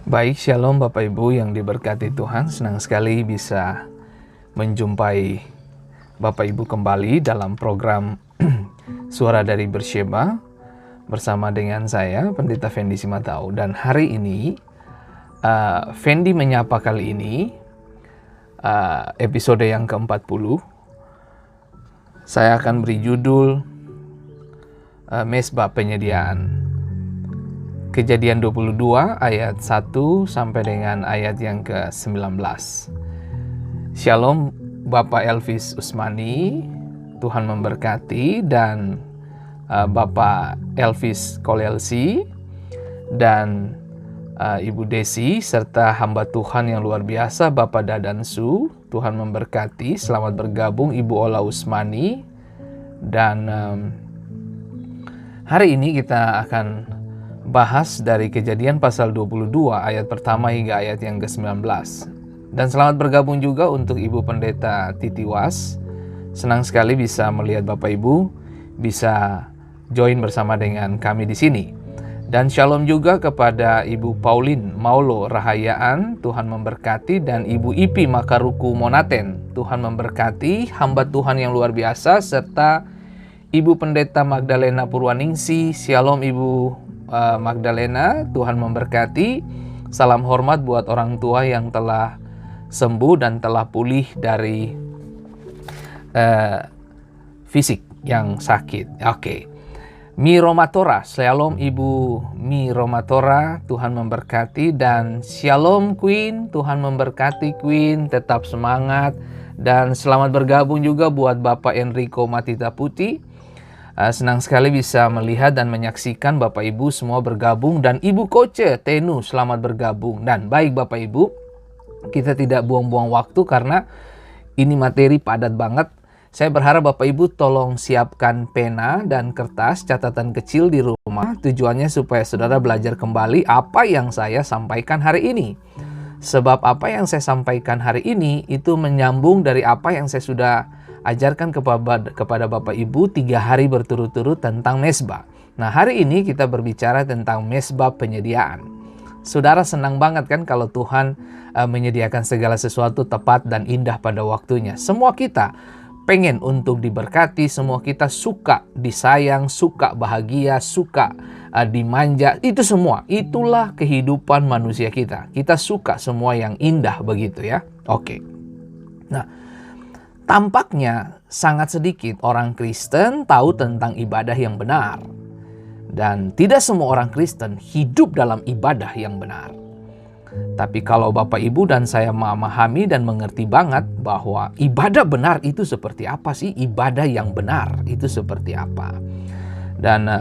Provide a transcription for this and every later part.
Baik, shalom Bapak Ibu yang diberkati Tuhan. Senang sekali bisa menjumpai Bapak Ibu kembali dalam program Suara dari Beersheba bersama dengan saya, Pendeta Fendi Simatau. Dan hari ini, Fendi menyapa kali ini, episode yang ke-40. Saya akan beri judul Mesbah Penyediaan. Kejadian 22 ayat 1 sampai dengan ayat yang ke-19. Shalom Bapak Elvis Usmani, Tuhan memberkati, dan Bapak Elvis Kolelsi dan Ibu Desi serta hamba Tuhan yang luar biasa Bapak Dadansu. Tuhan memberkati, selamat bergabung Ibu Ola Usmani. Dan hari ini kita akan bahas dari Kejadian pasal 22 ayat pertama hingga ayat yang ke-19. Dan selamat bergabung juga untuk Ibu Pendeta Titiwas. Senang sekali bisa melihat Bapak Ibu bisa join bersama dengan kami di sini. Dan shalom juga kepada Ibu Pauline Maulo Rahayaan, Tuhan memberkati, dan Ibu Ipi Makaruku Monaten, Tuhan memberkati, hamba Tuhan yang luar biasa, serta Ibu Pendeta Magdalena Purwaningsi. Shalom Ibu Magdalena, Tuhan memberkati. Salam hormat buat orang tua yang telah sembuh dan telah pulih dari fisik yang sakit. Oke. Miromatora, shalom Ibu Miromatora, Tuhan memberkati. Dan shalom Queen, Tuhan memberkati Queen, tetap semangat. Dan selamat bergabung juga buat Bapak Enrico Matita Putih. Senang sekali bisa melihat dan menyaksikan Bapak Ibu semua bergabung. Dan Ibu Koce Tenu, selamat bergabung. Dan baik Bapak Ibu, kita tidak buang-buang waktu karena ini materi padat banget. Saya berharap Bapak Ibu tolong siapkan pena dan kertas catatan kecil di rumah. Tujuannya supaya saudara belajar kembali apa yang saya sampaikan hari ini. Sebab apa yang saya sampaikan hari ini itu menyambung dari apa yang saya sudah ajarkan kepada Bapak Ibu 3 hari berturut-turut tentang mesbah. Nah, hari ini kita berbicara tentang mesbah penyediaan. Saudara senang banget kan kalau Tuhan menyediakan segala sesuatu tepat dan indah pada waktunya. Semua kita pengen untuk diberkati, semua kita suka disayang, suka bahagia, suka dimanja. Itu semua, itulah kehidupan manusia kita. Kita suka semua yang indah begitu ya. Oke. Nah, tampaknya sangat sedikit orang Kristen tahu tentang ibadah yang benar. Dan tidak semua orang Kristen hidup dalam ibadah yang benar. Tapi kalau Bapak Ibu dan saya memahami dan mengerti banget bahwa ibadah benar itu seperti apa sih? Ibadah yang benar itu seperti apa? Dan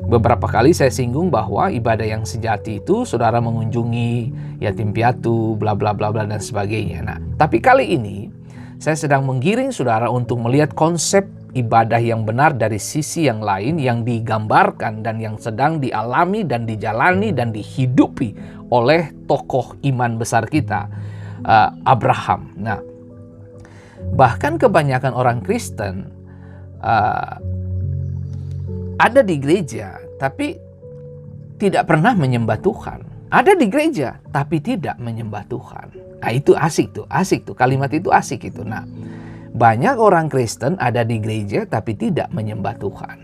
beberapa kali saya singgung bahwa ibadah yang sejati itu saudara mengunjungi yatim piatu, bla bla bla bla dan sebagainya. Nah, tapi kali ini saya sedang menggiring saudara untuk melihat konsep ibadah yang benar dari sisi yang lain yang digambarkan dan yang sedang dialami dan dijalani dan dihidupi oleh tokoh iman besar kita, Abraham. Nah, bahkan kebanyakan orang Kristen ada di gereja tapi tidak pernah menyembah Tuhan. Ada di gereja tapi tidak menyembah Tuhan. Nah, itu asik tuh, kalimat itu asik itu. Nah, banyak orang Kristen ada di gereja tapi tidak menyembah Tuhan.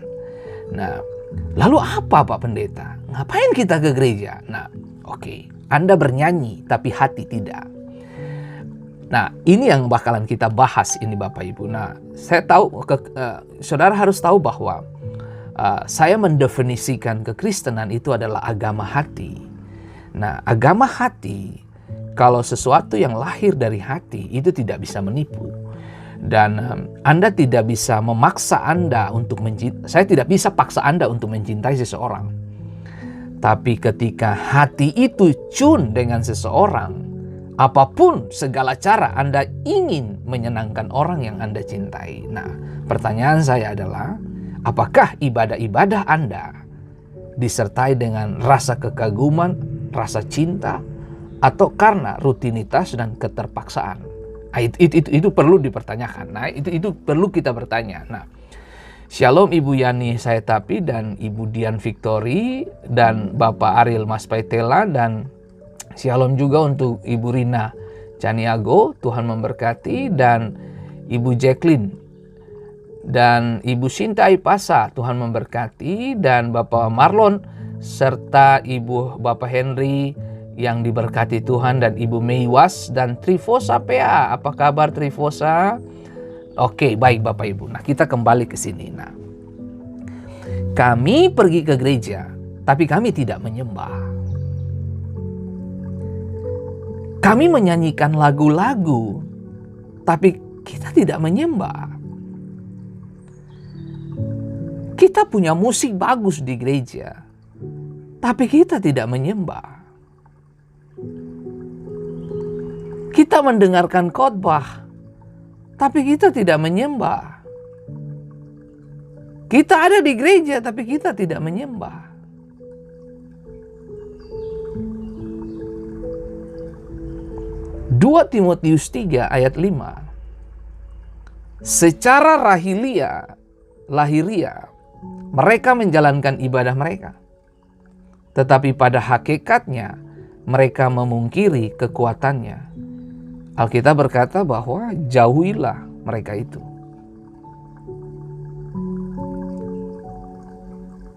Nah, lalu apa Pak Pendeta? Ngapain kita ke gereja? Nah, oke, Anda bernyanyi tapi hati tidak. Nah, ini yang bakalan kita bahas ini Bapak Ibu. Nah, saya tahu, saudara harus tahu bahwa saya mendefinisikan kekristenan itu adalah agama hati. Nah, agama hati, kalau sesuatu yang lahir dari hati itu tidak bisa menipu. Dan Anda tidak bisa memaksa Anda untuk mencintai. Saya tidak bisa paksa Anda untuk mencintai seseorang. Tapi ketika hati itu tune dengan seseorang, apapun segala cara Anda ingin menyenangkan orang yang Anda cintai. Nah, pertanyaan saya adalah, apakah ibadah-ibadah Anda disertai dengan rasa kekaguman, rasa cinta, atau karena rutinitas dan keterpaksaan? Itu perlu dipertanyakan. Nah, itu perlu kita bertanya. Nah, Shalom Ibu Yani Sayetapi dan Ibu Dian Victory dan Bapak Ariel Mas Paitela dan Shalom juga untuk Ibu Rina Caniago, Tuhan memberkati, dan Ibu Jacqueline dan Ibu Sinta Ipasa, Tuhan memberkati, dan Bapak Marlon serta Ibu Bapak Henry yang diberkati Tuhan, dan Ibu Meiwas dan Trifosa PA. Apa kabar Trifosa? Oke, baik Bapak Ibu. Nah, kita kembali ke sini. Nah, kami pergi ke gereja, tapi kami tidak menyembah. Kami menyanyikan lagu-lagu, tapi kita tidak menyembah. Kita punya musik bagus di gereja, tapi kita tidak menyembah. Kita mendengarkan khotbah, tapi kita tidak menyembah. Kita ada di gereja, tapi kita tidak menyembah. Dua Timotius 3 ayat 5. Secara lahiriah, mereka menjalankan ibadah mereka, tetapi pada hakikatnya mereka memungkiri kekuatannya. Alkitab berkata bahwa jauhilah mereka itu.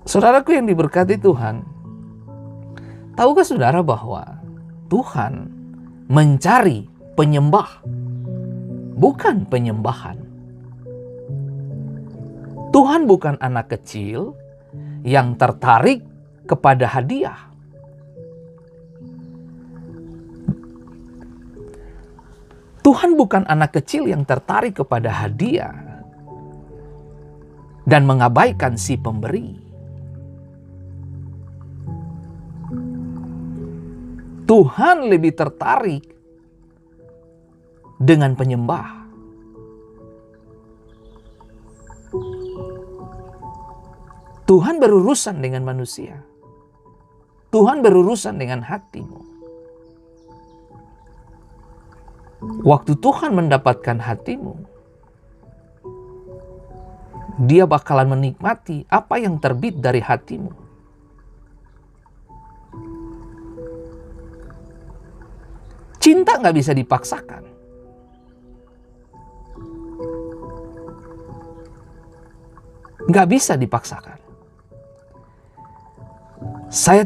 Saudaraku yang diberkati Tuhan, tahukah saudara bahwa Tuhan mencari penyembah, bukan penyembahan? Tuhan bukan anak kecil yang tertarik kepada hadiah. Tuhan bukan anak kecil yang tertarik kepada hadiah dan mengabaikan si pemberi. Tuhan lebih tertarik dengan penyembah. Tuhan berurusan dengan manusia. Tuhan berurusan dengan hatimu. Waktu Tuhan mendapatkan hatimu, Dia bakalan menikmati apa yang terbit dari hatimu. Cinta nggak bisa dipaksakan. Nggak bisa dipaksakan. Saya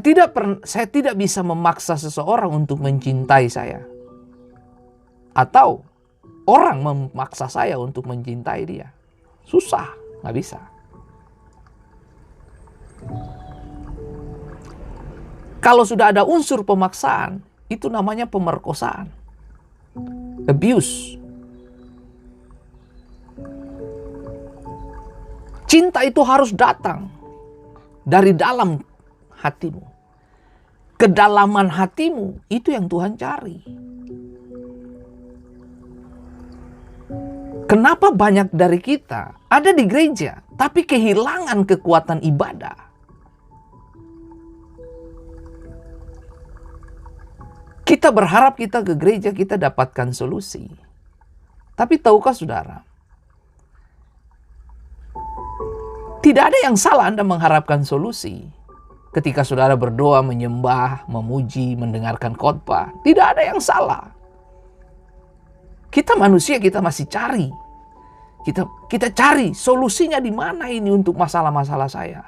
tidak bisa memaksa seseorang untuk mencintai saya. Atau orang memaksa saya untuk mencintai dia. Susah, nggak bisa. Kalau sudah ada unsur pemaksaan, itu namanya pemerkosaan. Abuse. Cinta itu harus datang dari dalam hatimu. Kedalaman hatimu, itu yang Tuhan cari. Kenapa banyak dari kita ada di gereja, tapi kehilangan kekuatan ibadah? Kita berharap kita ke gereja, kita dapatkan solusi. Tapi tahukah saudara, tidak ada yang salah Anda mengharapkan solusi. Ketika saudara berdoa, menyembah, memuji, mendengarkan khotbah, tidak ada yang salah. Kita manusia, kita masih cari. Kita cari solusinya di mana ini untuk masalah-masalah saya.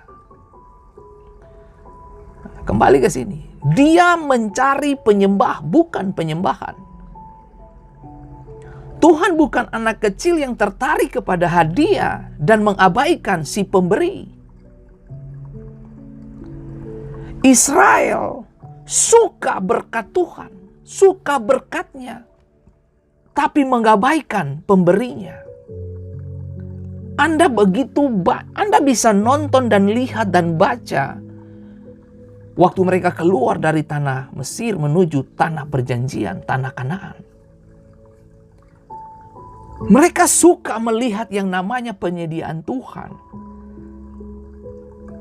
Kembali ke sini. Dia mencari penyembah, bukan penyembahan. Tuhan bukan anak kecil yang tertarik kepada hadiah dan mengabaikan si pemberi. Israel suka berkat Tuhan, suka berkatnya, tapi mengabaikan pemberinya. Anda bisa nonton dan lihat dan baca waktu mereka keluar dari tanah Mesir menuju tanah perjanjian, tanah Kanaan. Mereka suka melihat yang namanya penyediaan Tuhan.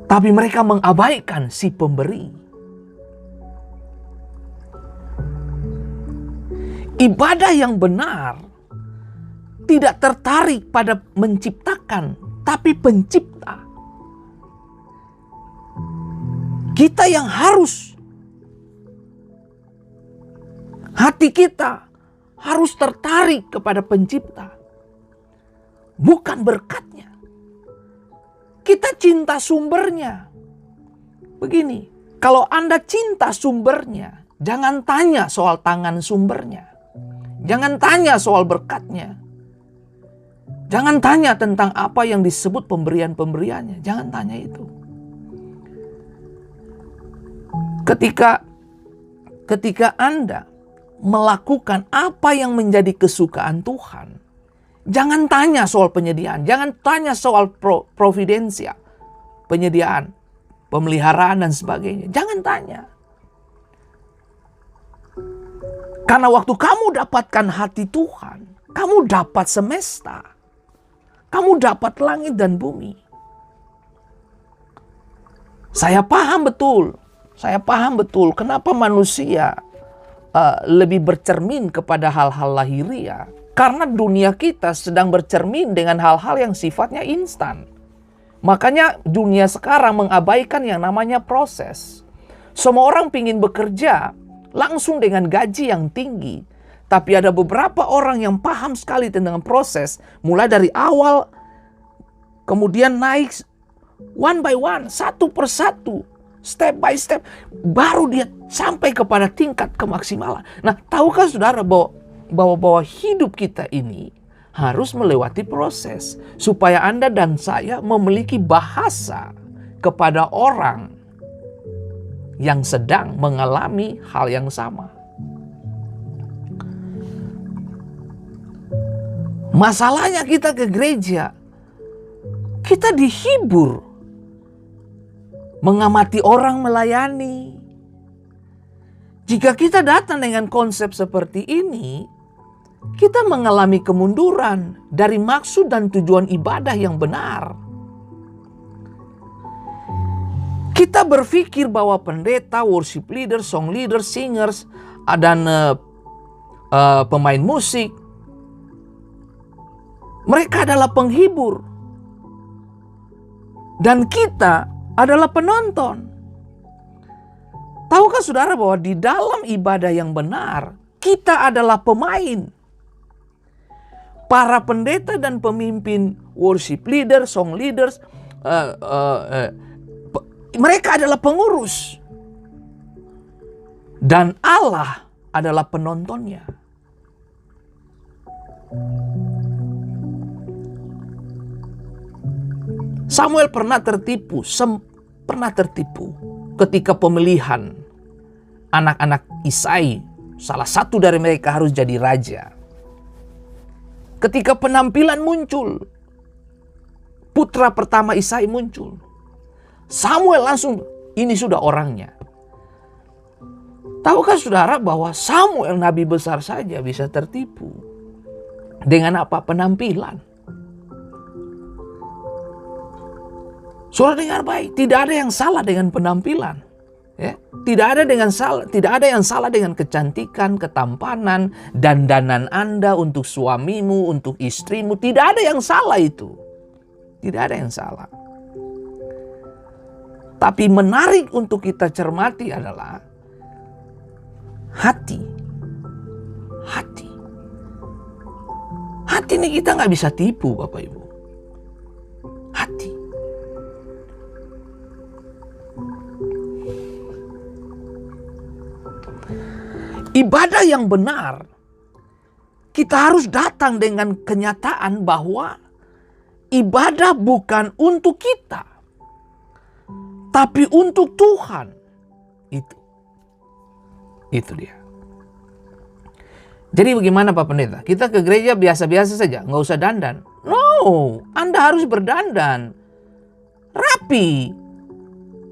Tapi mereka mengabaikan si pemberi. Ibadah yang benar tidak tertarik pada menciptakan, tapi pencipta. Kita yang harus Hati kita harus tertarik kepada Pencipta, bukan berkatnya. Kita cinta sumbernya. Begini, kalau Anda cinta sumbernya, jangan tanya soal tangan sumbernya. Jangan tanya soal berkatnya. Jangan tanya tentang apa yang disebut pemberian-pemberiannya. Jangan tanya itu. Ketika Anda melakukan apa yang menjadi kesukaan Tuhan, jangan tanya soal penyediaan. Jangan tanya soal providensia, penyediaan, pemeliharaan dan sebagainya. Jangan tanya. Karena waktu kamu dapatkan hati Tuhan, kamu dapat semesta. Kamu dapat langit dan bumi. Saya paham betul kenapa manusia lebih bercermin kepada hal-hal lahiria. Karena dunia kita sedang bercermin dengan hal-hal yang sifatnya instan. Makanya dunia sekarang mengabaikan yang namanya proses. Semua orang ingin bekerja langsung dengan gaji yang tinggi. Tapi ada beberapa orang yang paham sekali tentang proses. Mulai dari awal, kemudian naik one by one, satu persatu, step by step. Baru dia sampai kepada tingkat kemaksimalan. Nah, tahukah saudara bahwa hidup kita ini harus melewati proses. Supaya Anda dan saya memiliki bahasa kepada orang yang sedang mengalami hal yang sama. Masalahnya kita ke gereja, kita dihibur mengamati orang melayani. Jika kita datang dengan konsep seperti ini, kita mengalami kemunduran dari maksud dan tujuan ibadah yang benar. Kita berpikir bahwa pendeta, worship leader, song leader, singers, dan pemain musik, mereka adalah penghibur. Dan kita adalah penonton. Tahukah saudara bahwa di dalam ibadah yang benar, kita adalah pemain. Para pendeta dan pemimpin worship leader, song leaders, mereka adalah pengurus. Dan Allah adalah penontonnya. Samuel pernah tertipu ketika pemilihan anak-anak Isai. Salah satu dari mereka harus jadi raja. Ketika penampilan muncul, putra pertama Isai muncul, Samuel langsung, ini sudah orangnya. Tahukah saudara bahwa Samuel nabi besar saja bisa tertipu dengan apa? Penampilan. Saudara dengar baik, tidak ada yang salah dengan penampilan. Ya, tidak ada yang salah dengan kecantikan, ketampanan, dandanan Anda untuk suamimu, untuk istrimu. Tidak ada yang salah itu. Tidak ada yang salah. Tapi menarik untuk kita cermati adalah hati. Hati. Hati ini kita nggak bisa tipu, Bapak Ibu. Hati. Ibadah yang benar, kita harus datang dengan kenyataan bahwa ibadah bukan untuk kita, tapi untuk Tuhan. Itu dia. Jadi bagaimana Pak Pendeta? Kita ke gereja biasa-biasa saja, nggak usah dandan. No, Anda harus berdandan. Rapi.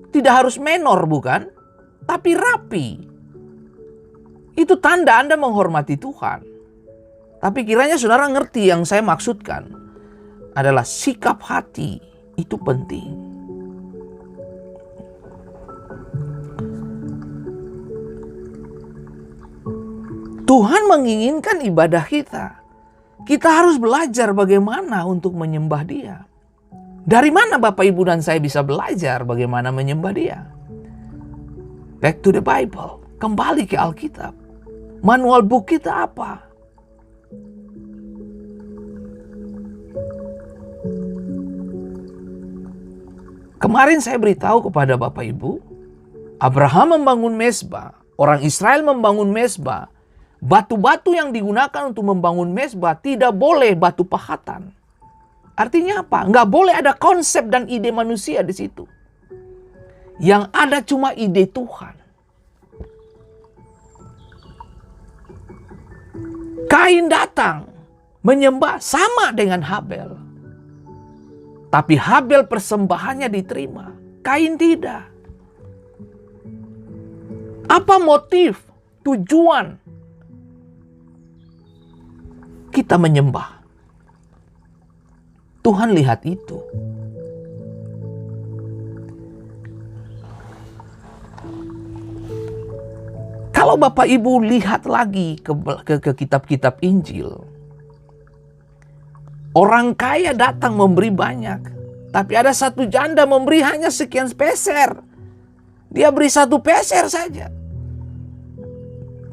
Tidak harus menor bukan? Tapi rapi. Itu tanda Anda menghormati Tuhan. Tapi kiranya saudara ngerti yang saya maksudkan adalah sikap hati itu penting. Tuhan menginginkan ibadah kita. Kita harus belajar bagaimana untuk menyembah Dia. Dari mana Bapak Ibu dan saya bisa belajar bagaimana menyembah Dia? Back to the Bible. Kembali ke Alkitab. Manual book kita apa? Kemarin saya beritahu kepada Bapak Ibu, Abraham membangun mezbah, orang Israel membangun mezbah. Batu-batu yang digunakan untuk membangun mezbah tidak boleh batu pahatan. Artinya apa? Nggak boleh ada konsep dan ide manusia di situ. Yang ada cuma ide Tuhan. Kain datang menyembah sama dengan Habel. Tapi Habel persembahannya diterima. Kain tidak. Apa motif, tujuan kita menyembah? Tuhan lihat itu. Kalau Bapak Ibu lihat lagi ke kitab-kitab Injil, orang kaya datang memberi banyak, tapi ada satu janda memberi hanya sekian peser. Dia beri 1 peser saja.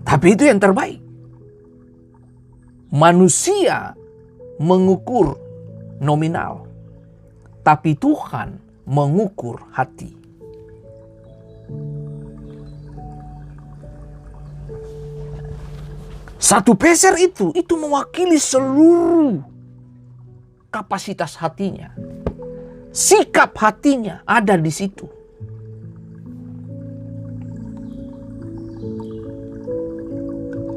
Tapi itu yang terbaik. Manusia mengukur nominal, tapi Tuhan mengukur hati. Satu peser itu mewakili seluruh kapasitas hatinya. Sikap hatinya ada di situ.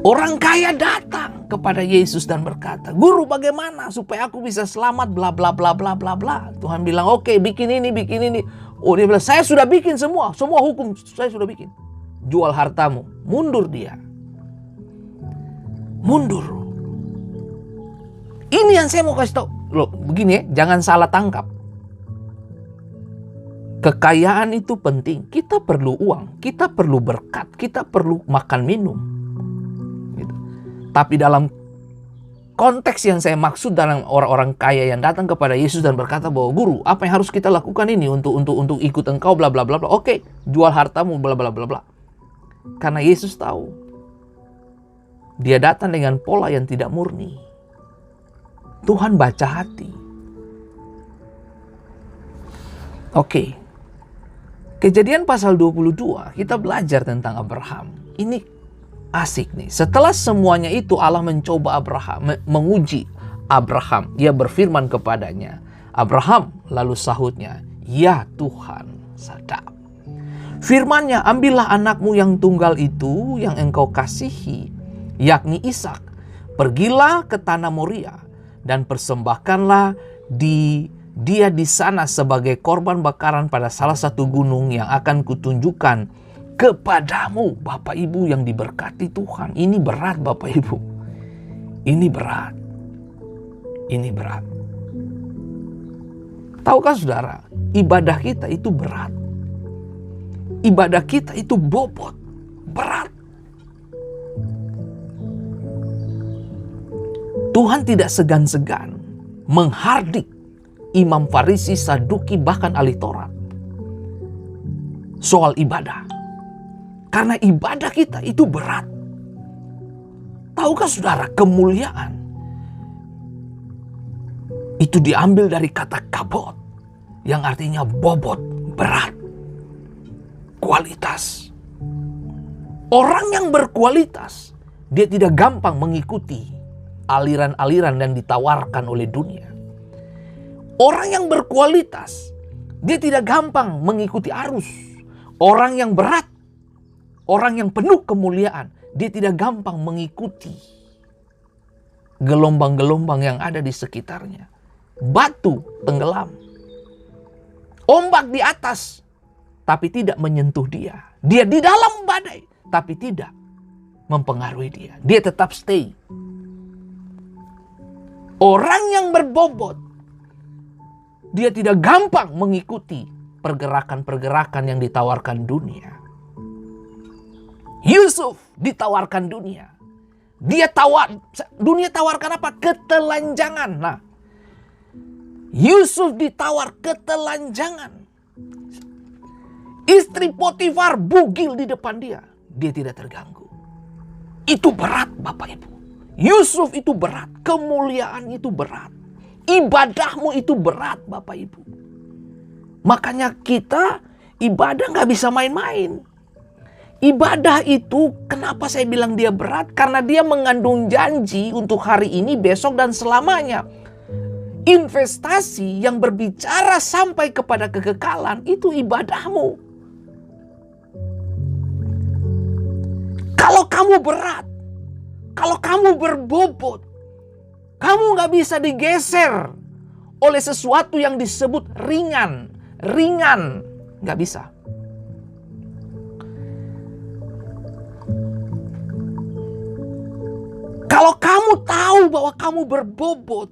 Orang kaya datang kepada Yesus dan berkata, "Guru, bagaimana supaya aku bisa selamat bla bla bla bla bla bla." Tuhan bilang, "Oke, bikin ini, bikin ini." Oh, dia bilang, "Saya sudah bikin semua hukum saya sudah bikin." Jual hartamu. Mundur dia. Mundur. Ini yang saya mau kasih tahu. Loh, begini ya, jangan salah tangkap. Kekayaan itu penting. Kita perlu uang, kita perlu berkat, kita perlu makan minum. Gitu. Tapi dalam konteks yang saya maksud dalam orang-orang kaya yang datang kepada Yesus dan berkata bahwa, "Guru, apa yang harus kita lakukan ini untuk ikut engkau bla bla bla bla." Oke, jual hartamu bla bla bla bla. Karena Yesus tahu dia datang dengan pola yang tidak murni. Tuhan baca hati. Oke. Kejadian pasal 22, kita belajar tentang Abraham. Ini asik nih. Setelah semuanya itu Allah mencoba Abraham, menguji Abraham. Ia berfirman kepadanya, "Abraham," lalu sahutnya, "Ya Tuhan, sadap." Firman-Nya, "Ambillah anakmu yang tunggal itu yang engkau kasihi, yakni Ishak. Pergilah ke tanah Moria dan persembahkanlah dia di sana sebagai korban bakaran pada salah satu gunung yang akan kutunjukkan kepadamu." Bapak Ibu yang diberkati Tuhan, ini berat Bapak Ibu. Ini berat. Ini berat. Tahukah saudara, ibadah kita itu berat. Ibadah kita itu bobot, berat. Tuhan tidak segan-segan menghardik imam Farisi, Saduki, bahkan ahli Taurat soal ibadah. Karena ibadah kita itu berat. Tahukah saudara, kemuliaan itu diambil dari kata kabot yang artinya bobot, berat, kualitas. Orang yang berkualitas, dia tidak gampang mengikuti aliran-aliran yang ditawarkan oleh dunia. Orang yang berkualitas, dia tidak gampang mengikuti arus. Orang yang berat, orang yang penuh kemuliaan, dia tidak gampang mengikuti gelombang-gelombang yang ada di sekitarnya. Batu tenggelam, ombak di atas, tapi tidak menyentuh dia. Dia di dalam badai, tapi tidak mempengaruhi dia. Dia tetap stay. Orang yang berbobot, dia tidak gampang mengikuti pergerakan-pergerakan yang ditawarkan dunia. Yusuf ditawarkan dunia. Dunia tawarkan apa? Ketelanjangan. Nah, Yusuf ditawar ketelanjangan. Istri Potifar bugil di depan dia. Dia tidak terganggu. Itu berat Bapak Ibu. Yusuf itu berat. Kemuliaan itu berat. Ibadahmu itu berat Bapak Ibu. Makanya kita ibadah gak bisa main-main. Ibadah itu kenapa saya bilang dia berat? Karena dia mengandung janji untuk hari ini, besok, dan selamanya. Investasi yang berbicara sampai kepada kekekalan itu ibadahmu. Kalau kamu berat, kalau kamu berbobot, kamu gak bisa digeser oleh sesuatu yang disebut ringan. Ringan, gak bisa. Kalau kamu tahu bahwa kamu berbobot,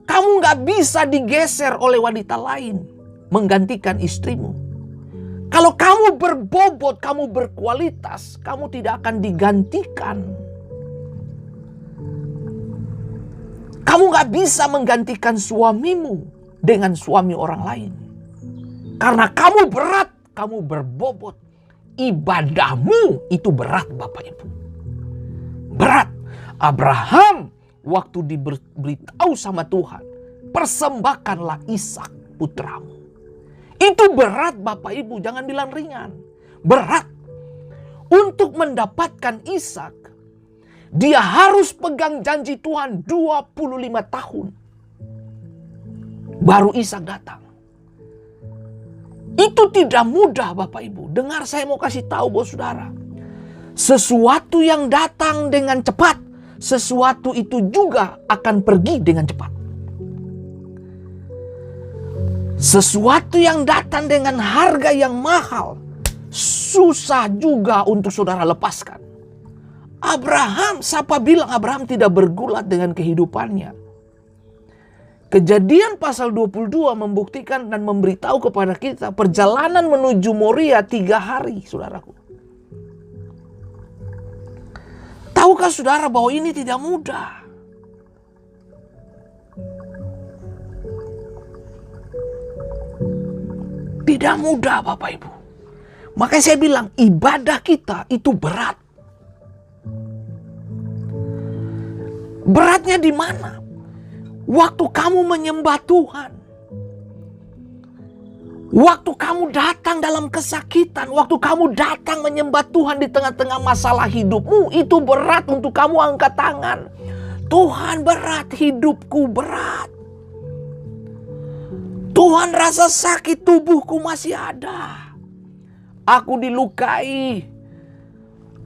kamu gak bisa digeser oleh wanita lain menggantikan istrimu. Kalau kamu berbobot, kamu berkualitas, kamu tidak akan digantikan. Kamu gak bisa menggantikan suamimu dengan suami orang lain. Karena kamu berat, kamu berbobot. Ibadahmu itu berat Bapak Ibu. Berat. Abraham waktu diberitahu sama Tuhan, persembahkanlah Ishak putramu. Itu berat Bapak Ibu, jangan bilang ringan. Berat. Untuk mendapatkan Ishak, dia harus pegang janji Tuhan 25 tahun. Baru Ishak datang. Itu tidak mudah Bapak Ibu. Dengar, saya mau kasih tahu buat saudara. Sesuatu yang datang dengan cepat, sesuatu itu juga akan pergi dengan cepat. Sesuatu yang datang dengan harga yang mahal, susah juga untuk saudara lepaskan. Abraham, siapa bilang Abraham tidak bergulat dengan kehidupannya? Kejadian pasal 22 membuktikan dan memberitahu kepada kita perjalanan menuju Moria 3 hari, saudaraku. Tahukah saudara bahwa ini tidak mudah? Tidak mudah Bapak Ibu. Makanya saya bilang ibadah kita itu berat. Beratnya di mana? Waktu kamu menyembah Tuhan. Waktu kamu datang dalam kesakitan, waktu kamu datang menyembah Tuhan di tengah-tengah masalah hidupmu, itu berat untuk kamu angkat tangan. Tuhan, berat hidupku, berat. Tuhan, rasa sakit tubuhku masih ada. Aku dilukai,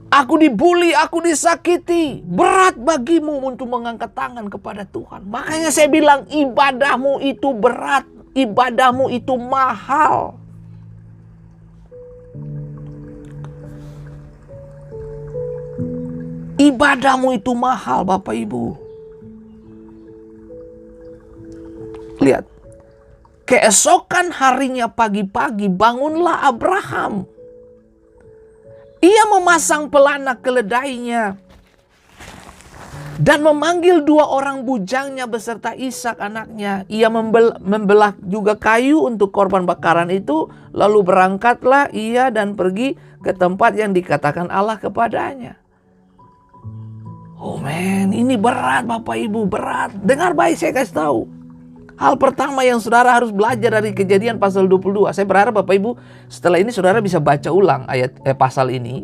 aku dibuli, aku disakiti. Berat bagimu untuk mengangkat tangan kepada Tuhan. Makanya saya bilang ibadahmu itu berat. Ibadahmu itu mahal. Ibadahmu itu mahal Bapak Ibu. Lihat. Keesokan harinya pagi-pagi bangunlah Abraham. Ia memasang pelana keledainya dan memanggil 2 orang bujangnya beserta Ishak anaknya. Ia membelah juga kayu untuk korban bakaran itu. Lalu berangkatlah ia dan pergi ke tempat yang dikatakan Allah kepadanya. Oh men, ini berat Bapak Ibu, berat. Dengar baik, saya kasih tahu. Hal pertama yang saudara harus belajar dari Kejadian pasal 22. Saya berharap Bapak Ibu setelah ini saudara bisa baca ulang pasal ini.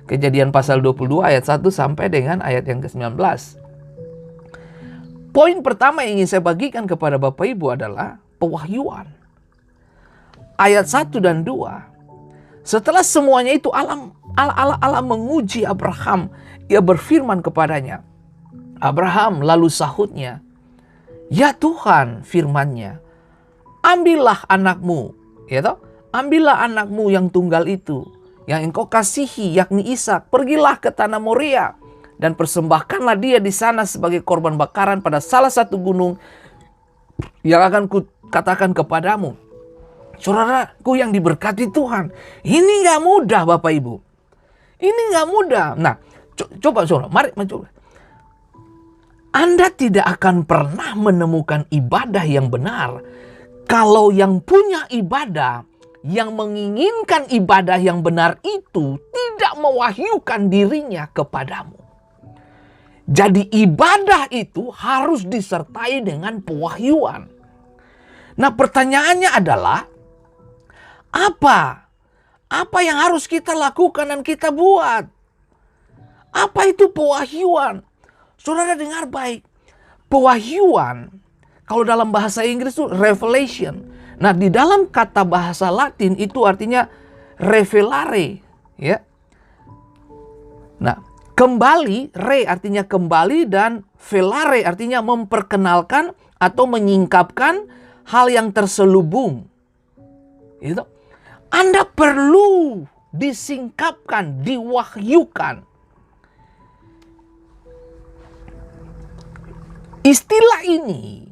Kejadian pasal 22 ayat 1 sampai dengan ayat yang ke-19. Poin pertama yang ingin saya bagikan kepada Bapak Ibu adalah pewahyuan. Ayat 1 dan 2. Setelah semuanya itu Allah menguji Abraham. Ia berfirman kepadanya. Abraham, lalu sahutnya, ya Tuhan, firman-Nya, ambillah anakmu, ya toh? Ambillah anakmu yang tunggal itu, yang engkau kasihi, yakni Ishak, pergilah ke tanah Moria dan persembahkanlah dia di sana sebagai korban bakaran pada salah satu gunung yang akan kukatakan kepadamu. Saudaraku yang diberkati Tuhan, ini gak mudah Bapak Ibu. Ini gak mudah. Nah, coba saudara, mari mencoba. Anda tidak akan pernah menemukan ibadah yang benar kalau yang punya ibadah, yang menginginkan ibadah yang benar itu tidak mewahyukan dirinya kepadamu. Jadi ibadah itu harus disertai dengan pewahyuan. Nah, pertanyaannya adalah apa yang harus kita lakukan dan kita buat? Apa itu pewahyuan? Saudara dengar baik. Pewahyuan, kalau dalam bahasa Inggris itu revelation. Nah, di dalam kata bahasa Latin itu artinya revelare, ya. Nah, kembali, re artinya kembali dan velare artinya memperkenalkan atau menyingkapkan hal yang terselubung. Itu. Anda perlu disingkapkan, diwahyukan. Istilah ini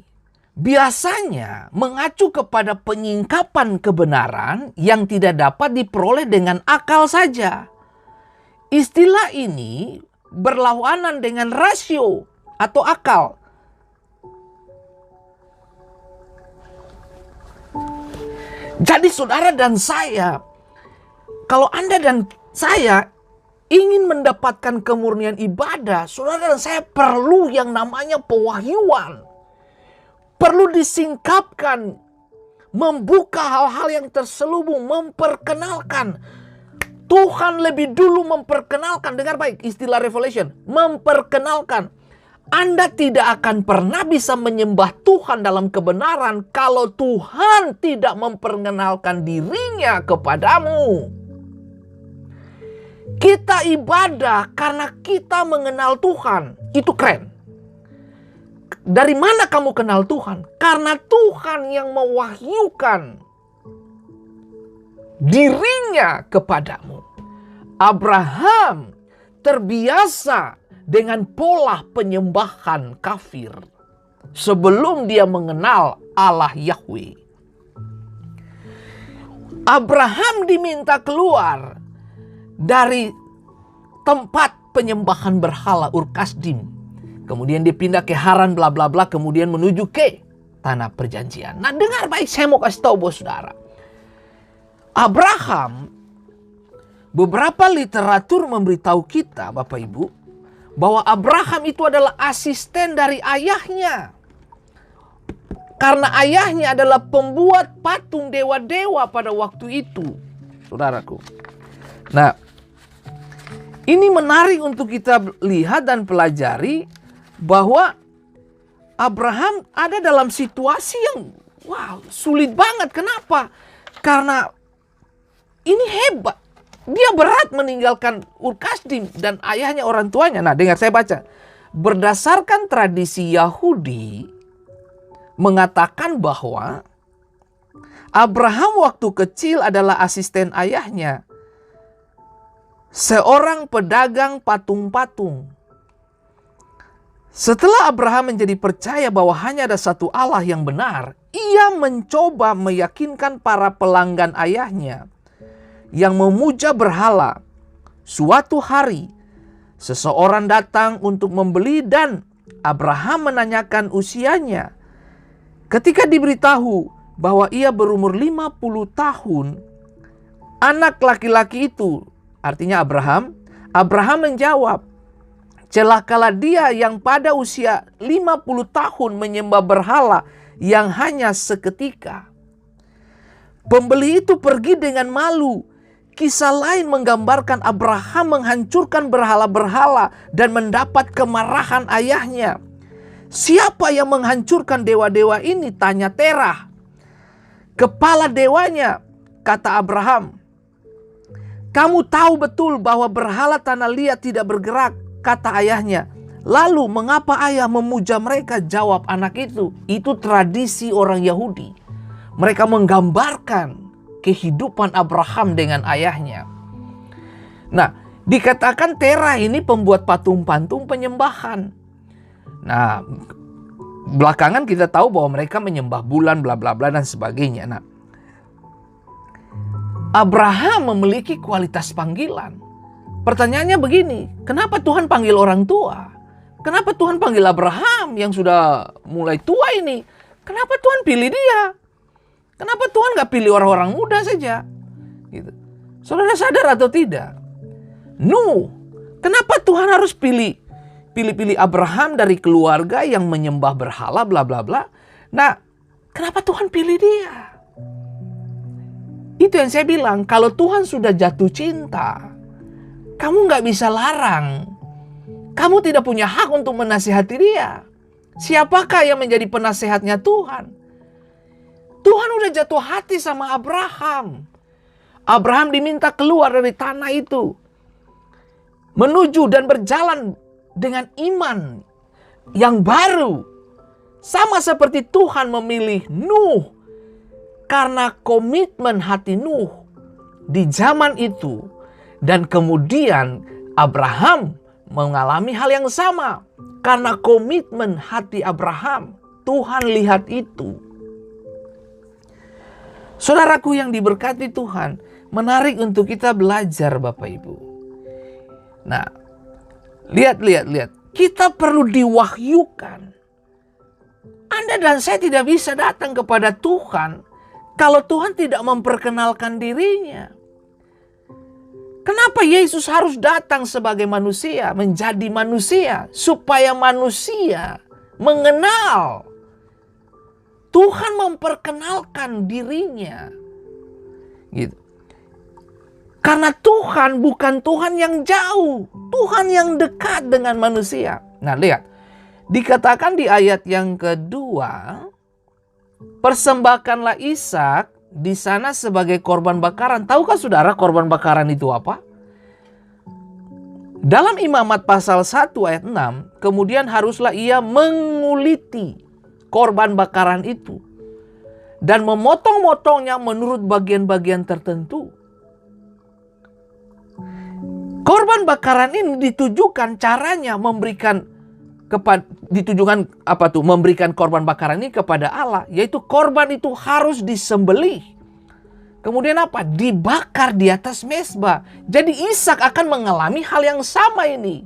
biasanya mengacu kepada penyingkapan kebenaran yang tidak dapat diperoleh dengan akal saja. Istilah ini berlawanan dengan rasio atau akal. Jadi saudara dan saya, kalau Anda dan saya ingin mendapatkan kemurnian ibadah, saudara dan saya perlu yang namanya pewahyuan. Perlu disingkapkan, membuka hal-hal yang terselubung, memperkenalkan. Tuhan lebih dulu memperkenalkan, dengar baik istilah revelation, memperkenalkan. Anda tidak akan pernah bisa menyembah Tuhan dalam kebenaran kalau Tuhan tidak memperkenalkan dirinya kepadamu. Kita ibadah karena kita mengenal Tuhan. Itu keren. Dari mana kamu kenal Tuhan? Karena Tuhan yang mewahyukan dirinya kepadamu. Abraham terbiasa dengan pola penyembahan kafir sebelum dia mengenal Allah Yahweh. Abraham diminta keluar dari tempat penyembahan berhala Ur Kasdim. Kemudian dipindah ke Haran bla bla bla, kemudian menuju ke tanah perjanjian. Nah, dengar baik, saya mau kasih tahu bos saudara. Abraham, beberapa literatur memberitahu kita, Bapak Ibu, bahwa Abraham itu adalah asisten dari ayahnya. Karena ayahnya adalah pembuat patung dewa-dewa pada waktu itu, saudaraku. Nah, ini menarik untuk kita lihat dan pelajari bahwa Abraham ada dalam situasi yang sulit banget. Kenapa? Karena ini hebat. Dia berat meninggalkan Ur Kasdim dan ayahnya, orang tuanya. Nah, dengar saya baca. Berdasarkan tradisi Yahudi mengatakan bahwa Abraham waktu kecil adalah asisten ayahnya, seorang pedagang patung-patung. Setelah Abraham menjadi percaya bahwa hanya ada satu Allah yang benar, ia mencoba meyakinkan para pelanggan ayahnya yang memuja berhala. Suatu hari, seseorang datang untuk membeli dan Abraham menanyakan usianya. Ketika diberitahu bahwa ia berumur 50 tahun, anak laki-laki itu, artinya Abraham menjawab, celakalah dia yang pada usia 50 tahun menyembah berhala yang hanya seketika. Pembeli itu pergi dengan malu. Kisah lain menggambarkan Abraham menghancurkan berhala-berhala dan mendapat kemarahan ayahnya. Siapa yang menghancurkan dewa-dewa ini? Tanya Terah, kepala dewanya. Kata Abraham, kamu tahu betul bahwa berhala tanah liat tidak bergerak, kata ayahnya. Lalu mengapa ayah memuja mereka? Jawab anak itu. Itu tradisi orang Yahudi. Mereka menggambarkan kehidupan Abraham dengan ayahnya. Nah, dikatakan Terah ini pembuat patung-patung penyembahan. Nah, belakangan kita tahu bahwa mereka menyembah bulan bla bla bla dan sebagainya. Nah, Abraham memiliki kualitas panggilan. Pertanyaannya begini, kenapa Tuhan panggil orang tua? Kenapa Tuhan panggil Abraham yang sudah mulai tua ini? Kenapa Tuhan pilih dia? Kenapa Tuhan nggak pilih orang-orang muda saja? Gitu. Saudara sadar atau tidak? Nuh, kenapa Tuhan harus pilih Abraham dari keluarga yang menyembah berhala bla bla bla? Nah, kenapa Tuhan pilih dia? Itu yang saya bilang, kalau Tuhan sudah jatuh cinta, kamu nggak bisa larang. Kamu tidak punya hak untuk menasihati dia. Siapakah yang menjadi penasehatnya Tuhan? Tuhan udah jatuh hati sama Abraham. Abraham diminta keluar dari tanah itu, menuju dan berjalan dengan iman yang baru. Sama seperti Tuhan memilih Nuh karena komitmen hati Nuh di zaman itu. Dan kemudian Abraham mengalami hal yang sama. Karena komitmen hati Abraham, Tuhan lihat itu. Saudaraku yang diberkati Tuhan, menarik untuk kita belajar Bapak Ibu. Nah, lihat. Kita perlu diwahyukan. Anda dan saya tidak bisa datang kepada Tuhan kalau Tuhan tidak memperkenalkan dirinya. Kenapa Yesus harus datang sebagai manusia, menjadi manusia, supaya manusia mengenal Tuhan, memperkenalkan dirinya. Gitu. Karena Tuhan bukan Tuhan yang jauh, Tuhan yang dekat dengan manusia. Nah, lihat. Dikatakan di ayat yang kedua, persembahkanlah Ishak di sana sebagai korban bakaran. Tahukah saudara korban bakaran itu apa? Dalam Imamat pasal 1 ayat 6, kemudian haruslah ia menguliti korban bakaran itu dan memotong-motongnya menurut bagian-bagian tertentu. Korban bakaran ini ditujukan caranya memberikan memberikan korban bakaran ini kepada Allah, yaitu korban itu harus disembelih. Kemudian apa? Dibakar di atas mezbah. Jadi Ishak akan mengalami hal yang sama ini.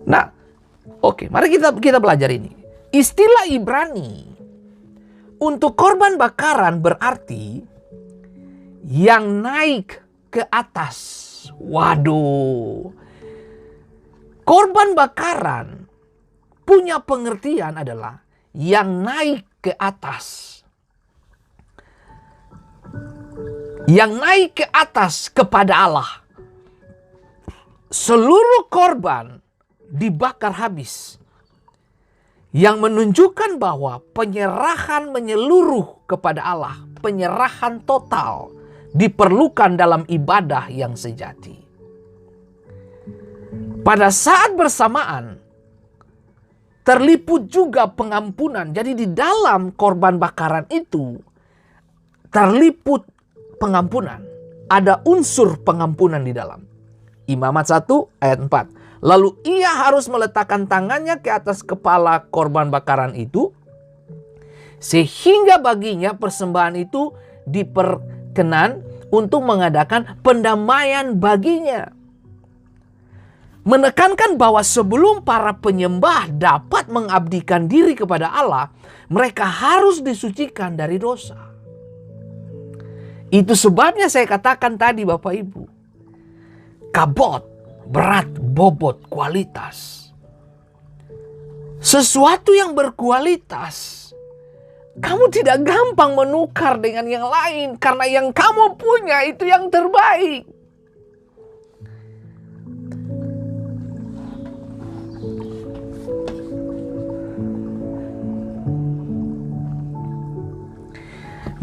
Nah, oke, mari kita belajar ini. Istilah Ibrani untuk korban bakaran berarti yang naik ke atas. Waduh. Korban bakaran punya pengertian adalah yang naik ke atas. Yang naik ke atas kepada Allah. Seluruh korban dibakar habis. Yang menunjukkan bahwa penyerahan menyeluruh kepada Allah, penyerahan total diperlukan dalam ibadah yang sejati. Pada saat bersamaan terliput juga pengampunan. Jadi di dalam korban bakaran itu terliput pengampunan. Ada unsur pengampunan di dalam. Imamat 1 ayat 4. Lalu ia harus meletakkan tangannya ke atas kepala korban bakaran itu, sehingga baginya persembahan itu diperkenan untuk mengadakan pendamaian baginya. Menekankan bahwa sebelum para penyembah dapat mengabdikan diri kepada Allah, mereka harus disucikan dari dosa. Itu sebabnya saya katakan tadi Bapak Ibu, kabot, berat, bobot, kualitas. Sesuatu yang berkualitas, kamu tidak gampang menukar dengan yang lain, karena yang kamu punya itu yang terbaik.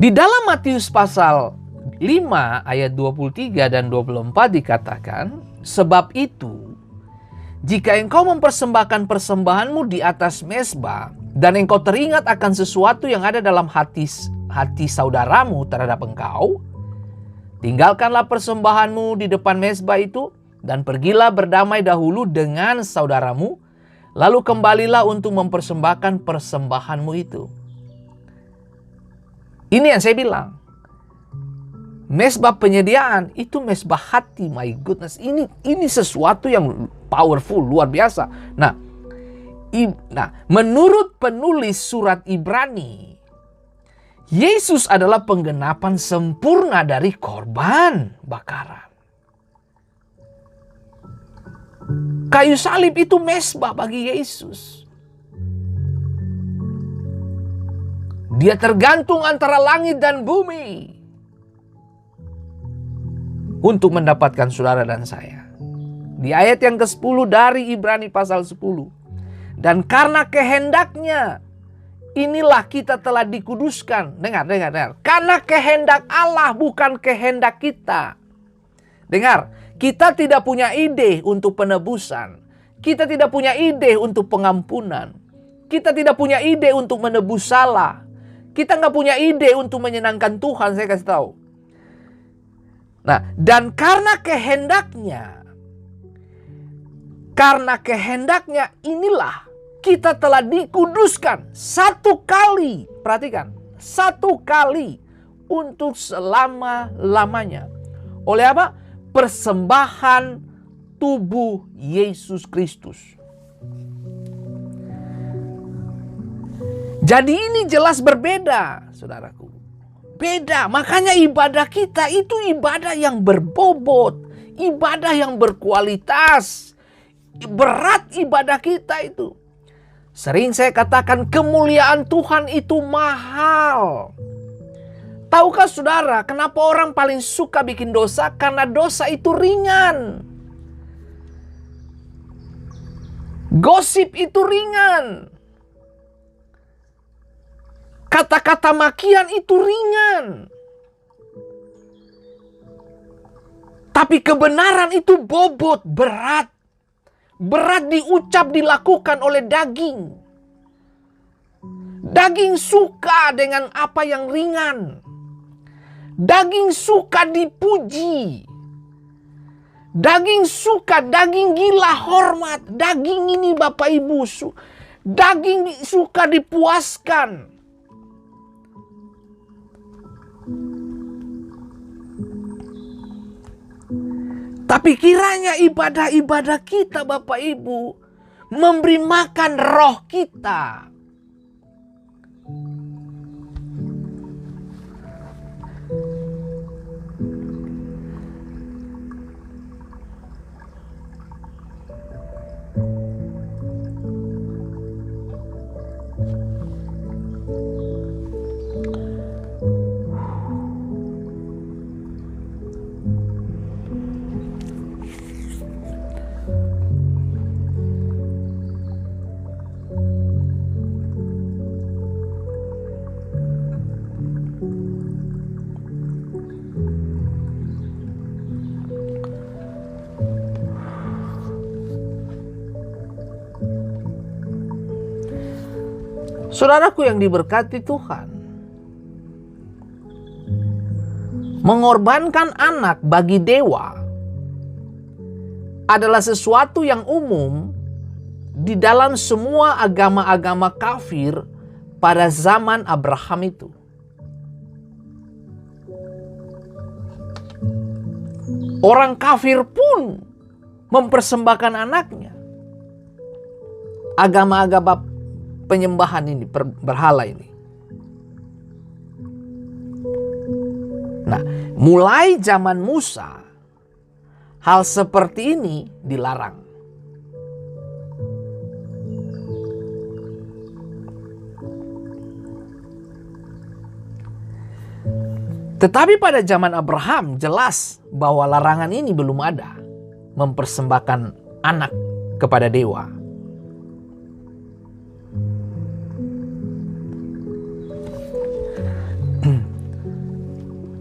Di dalam Matius pasal 5 ayat 23 dan 24 dikatakan, sebab itu, jika engkau mempersembahkan persembahanmu di atas mezbah, dan engkau teringat akan sesuatu yang ada dalam hati saudaramu terhadap engkau, tinggalkanlah persembahanmu di depan mezbah itu, dan pergilah berdamai dahulu dengan saudaramu, lalu kembalilah untuk mempersembahkan persembahanmu itu. Ini yang saya bilang. Mezbah penyediaan itu mezbah hati, my goodness. Ini sesuatu yang powerful, luar biasa. Nah, menurut penulis surat Ibrani, Yesus adalah penggenapan sempurna dari korban bakaran. Kayu salib itu mesbah bagi Yesus. Dia tergantung antara langit dan bumi untuk mendapatkan saudara dan saya. Di ayat yang ke-10 dari Ibrani pasal 10. Dan karena kehendaknya, inilah kita telah dikuduskan. Dengar. Karena kehendak Allah, bukan kehendak kita. Dengar, kita tidak punya ide untuk penebusan. Kita tidak punya ide untuk pengampunan. Kita tidak punya ide untuk menebus salah. Kita nggak punya ide untuk menyenangkan Tuhan, saya kasih tahu. Nah, dan karena kehendaknya inilah kita telah dikuduskan satu kali. Perhatikan, satu kali untuk selama-lamanya. Oleh apa? Persembahan tubuh Yesus Kristus. Jadi ini jelas berbeda, saudaraku. Beda, makanya ibadah kita itu ibadah yang berbobot, ibadah yang berkualitas. Berat ibadah kita itu. Sering saya katakan kemuliaan Tuhan itu mahal. Tahukah saudara kenapa orang paling suka bikin dosa? Karena dosa itu ringan. Gosip itu ringan. Kata-kata makian itu ringan. Tapi kebenaran itu bobot, berat. Berat diucap, dilakukan oleh daging. Daging suka dengan apa yang ringan. Daging suka dipuji. Daging suka, daging gila hormat. Daging ini Bapak Ibu, daging suka dipuaskan. Tapi kiranya ibadah-ibadah kita Bapak Ibu memberi makan roh kita. Saudaraku yang diberkati Tuhan, mengorbankan anak bagi dewa adalah sesuatu yang umum di dalam semua agama-agama kafir pada zaman Abraham itu. Orang kafir pun mempersembahkan anaknya. Agama-agama penyembahan ini, berhala ini. Nah, mulai zaman Musa, hal seperti ini dilarang. Tetapi pada zaman Abraham jelas bahwa larangan ini belum ada. Mempersembahkan anak kepada dewa.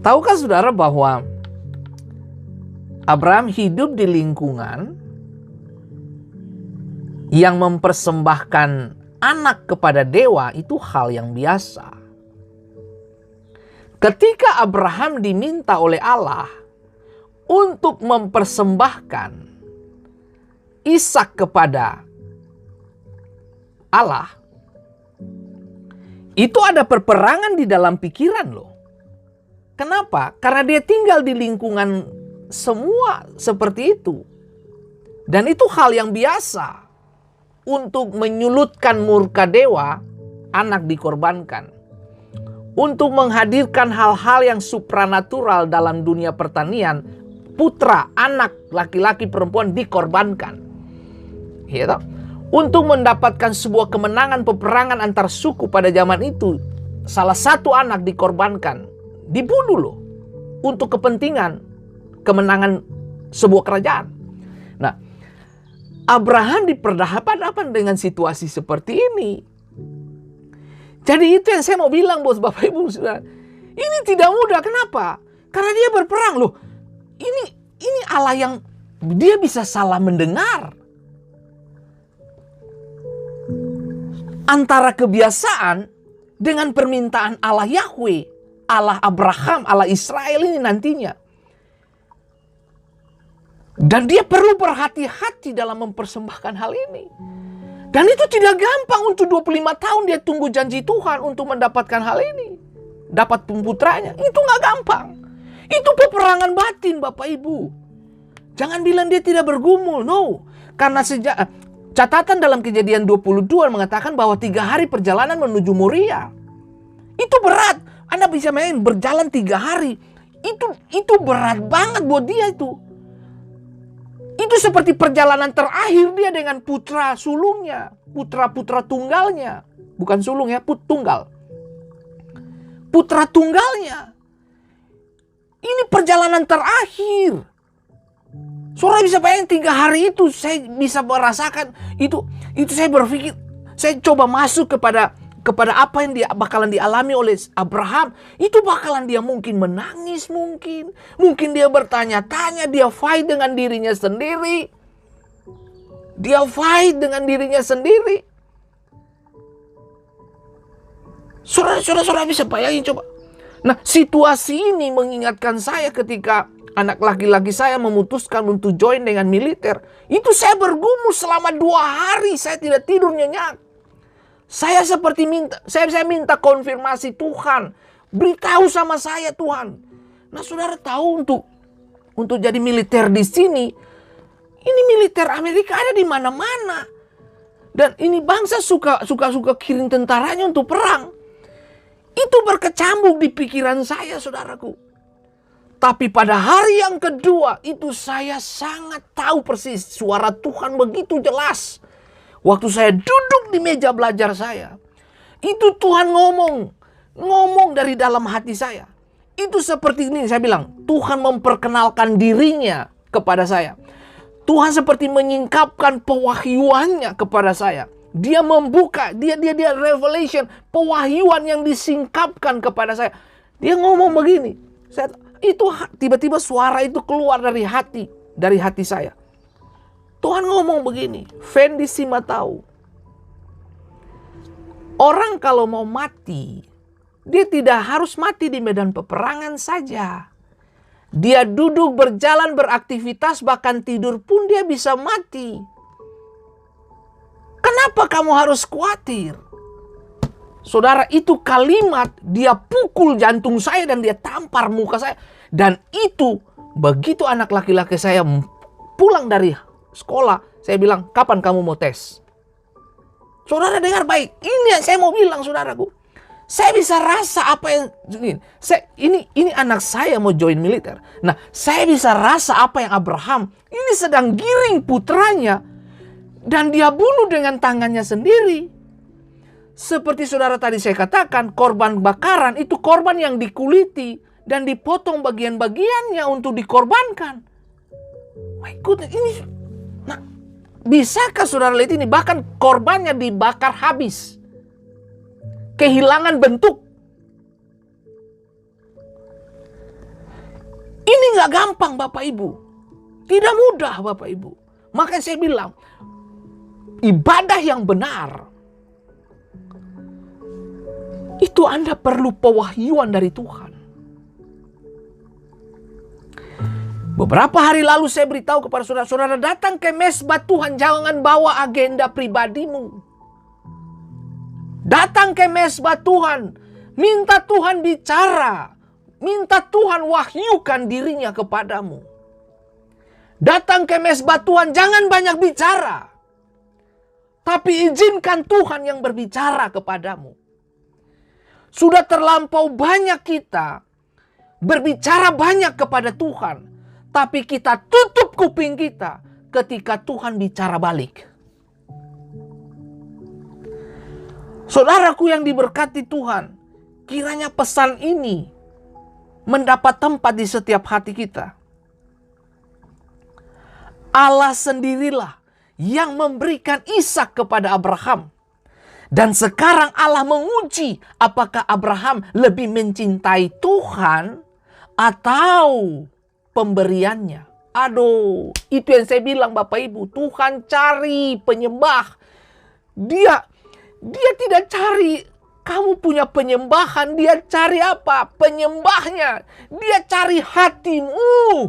Tahukah saudara bahwa Abraham hidup di lingkungan yang mempersembahkan anak kepada dewa itu hal yang biasa. Ketika Abraham diminta oleh Allah untuk mempersembahkan Ishak kepada Allah, itu ada perperangan di dalam pikiran loh. Kenapa? Karena dia tinggal di lingkungan semua seperti itu. Dan itu hal yang biasa. Untuk menyulutkan murka dewa, anak dikorbankan. untuk menghadirkan hal-hal yang supranatural dalam dunia pertanian, putra, anak, laki-laki, perempuan dikorbankan. Ya toh? Untuk mendapatkan sebuah kemenangan peperangan antar suku pada zaman itu, salah satu anak dikorbankan, dibunuh loh, untuk kepentingan kemenangan sebuah kerajaan. Nah, Abraham diperhadapkan dengan situasi seperti ini. Jadi itu yang saya mau bilang, bos, Bapak Ibu, Saudara. Ini tidak mudah. Kenapa? Karena dia berperang loh. Ini Allah yang dia bisa salah mendengar. Antara kebiasaan dengan permintaan Allah Yahweh, Allah Abraham, Allah Israel ini nantinya. Dan dia perlu berhati-hati dalam mempersembahkan hal ini. Dan itu tidak gampang untuk 25 tahun dia tunggu janji Tuhan untuk mendapatkan hal ini. Dapat putranya. Itu gak gampang. Itu peperangan batin, Bapak Ibu. Jangan bilang dia tidak bergumul. No. Karena sejak catatan dalam Kejadian 22 mengatakan bahwa 3 hari perjalanan menuju Moria. Itu berat. Anda bisa main berjalan 3 hari. Itu berat banget buat dia itu. Itu seperti perjalanan terakhir dia dengan putra sulungnya. Putra-putra tunggalnya. Bukan sulung ya, tunggal. Putra tunggalnya. Ini perjalanan terakhir. Saudara bisa bayangin 3 hari itu saya bisa merasakan. Itu saya berpikir. Saya coba masuk kepada apa yang bakalan dialami oleh Abraham. Itu bakalan dia mungkin menangis mungkin. Mungkin dia bertanya-tanya. Dia fight dengan dirinya sendiri. Saudara bisa bayangin coba. Nah, situasi ini mengingatkan saya ketika anak laki-laki saya memutuskan untuk join dengan militer. Itu saya bergumul selama 2 hari. Saya tidak tidur nyenyak. Saya seperti saya minta konfirmasi Tuhan. Beritahu sama saya Tuhan. Nah, saudara tahu untuk jadi militer di sini. Ini militer Amerika ada di mana-mana. Dan ini bangsa suka kirim tentaranya untuk perang. Itu berkecambuk di pikiran saya, saudaraku. Tapi pada hari yang kedua itu saya sangat tahu persis suara Tuhan begitu jelas. Waktu saya duduk di meja belajar saya, itu Tuhan ngomong dari dalam hati saya. Itu seperti ini, saya bilang, Tuhan memperkenalkan dirinya kepada saya. Tuhan seperti menyingkapkan pewahyuannya kepada saya. Dia membuka, dia revelation, pewahyuan yang disingkapkan kepada saya. Dia ngomong begini, itu tiba-tiba suara itu keluar dari hati saya. Tuhan ngomong begini, Fendi Simatau. Orang kalau mau mati, dia tidak harus mati di medan peperangan saja. Dia duduk, berjalan, beraktivitas, bahkan tidur pun dia bisa mati. Kenapa kamu harus khawatir? Saudara, itu kalimat dia pukul jantung saya dan dia tampar muka saya. Dan itu begitu anak laki-laki saya pulang dari sekolah, saya bilang, kapan kamu mau tes? Saudara dengar baik, ini yang saya mau bilang, saudaraku. Saya bisa rasa apa yang ini anak saya mau join militer. Nah, saya bisa rasa apa yang Abraham ini sedang giring putranya dan dia bunuh dengan tangannya sendiri. Seperti saudara tadi saya katakan, korban bakaran itu korban yang dikuliti dan dipotong bagian-bagiannya untuk dikorbankan. My goodness, ini bisakah saudara lihat ini? Bahkan korbannya dibakar habis. Kehilangan bentuk. Ini gak gampang Bapak Ibu. Tidak mudah Bapak Ibu. Makanya saya bilang, ibadah yang benar, itu Anda perlu pewahyuan dari Tuhan. Beberapa hari lalu saya beritahu kepada saudara-saudara, datang ke mesbah Tuhan, jangan bawa agenda pribadimu. Datang ke mesbah Tuhan, minta Tuhan bicara, minta Tuhan wahyukan dirinya kepadamu. Datang ke mesbah Tuhan, jangan banyak bicara, tapi izinkan Tuhan yang berbicara kepadamu. Sudah terlampau banyak kita berbicara banyak kepada Tuhan, tapi kita tutup kuping kita ketika Tuhan bicara balik. Saudaraku yang diberkati Tuhan, kiranya pesan ini mendapat tempat di setiap hati kita. Allah sendirilah yang memberikan Ishak kepada Abraham. Dan sekarang Allah menguji apakah Abraham lebih mencintai Tuhan atau pemberiannya. Aduh, itu yang saya bilang Bapak Ibu. Tuhan cari penyembah. Dia tidak cari kamu punya penyembahan. Dia cari apa? Penyembahnya. Dia cari hatimu.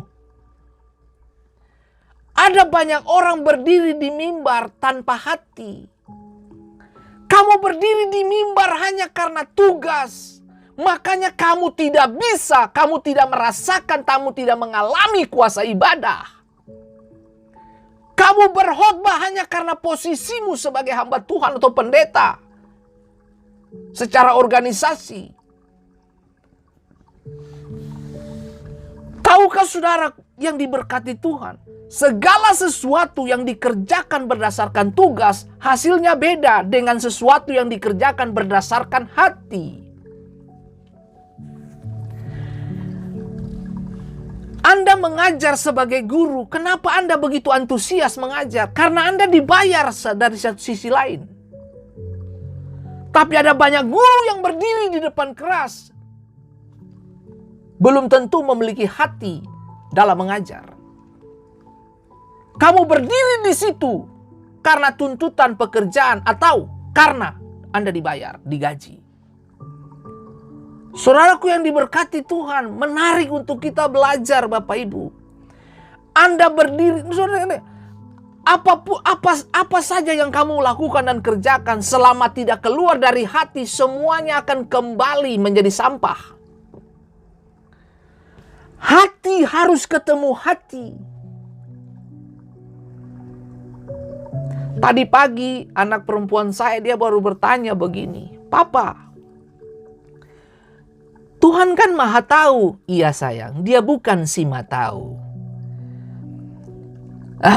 Ada banyak orang berdiri di mimbar tanpa hati. Kamu berdiri di mimbar hanya karena tugas. Makanya kamu tidak bisa, kamu tidak merasakan, kamu tidak mengalami kuasa ibadah. Kamu berkhotbah hanya karena posisimu sebagai hamba Tuhan atau pendeta. Secara organisasi. Tahukah saudara yang diberkati Tuhan? Segala sesuatu yang dikerjakan berdasarkan tugas, hasilnya beda dengan sesuatu yang dikerjakan berdasarkan hati. Anda mengajar sebagai guru, kenapa Anda begitu antusias mengajar? Karena Anda dibayar dari satu sisi lain. Tapi ada banyak guru yang berdiri di depan kelas, belum tentu memiliki hati dalam mengajar. Kamu berdiri di situ karena tuntutan pekerjaan atau karena Anda dibayar, digaji. Saudaraku yang diberkati Tuhan, menarik untuk kita belajar Bapak Ibu. Anda berdiri, saudara, apa saja yang kamu lakukan dan kerjakan selama tidak keluar dari hati, semuanya akan kembali menjadi sampah. Hati harus ketemu hati. Tadi pagi anak perempuan saya dia baru bertanya begini, "Papa, Tuhan kan maha tahu." "Iya sayang, dia bukan si maha tahu."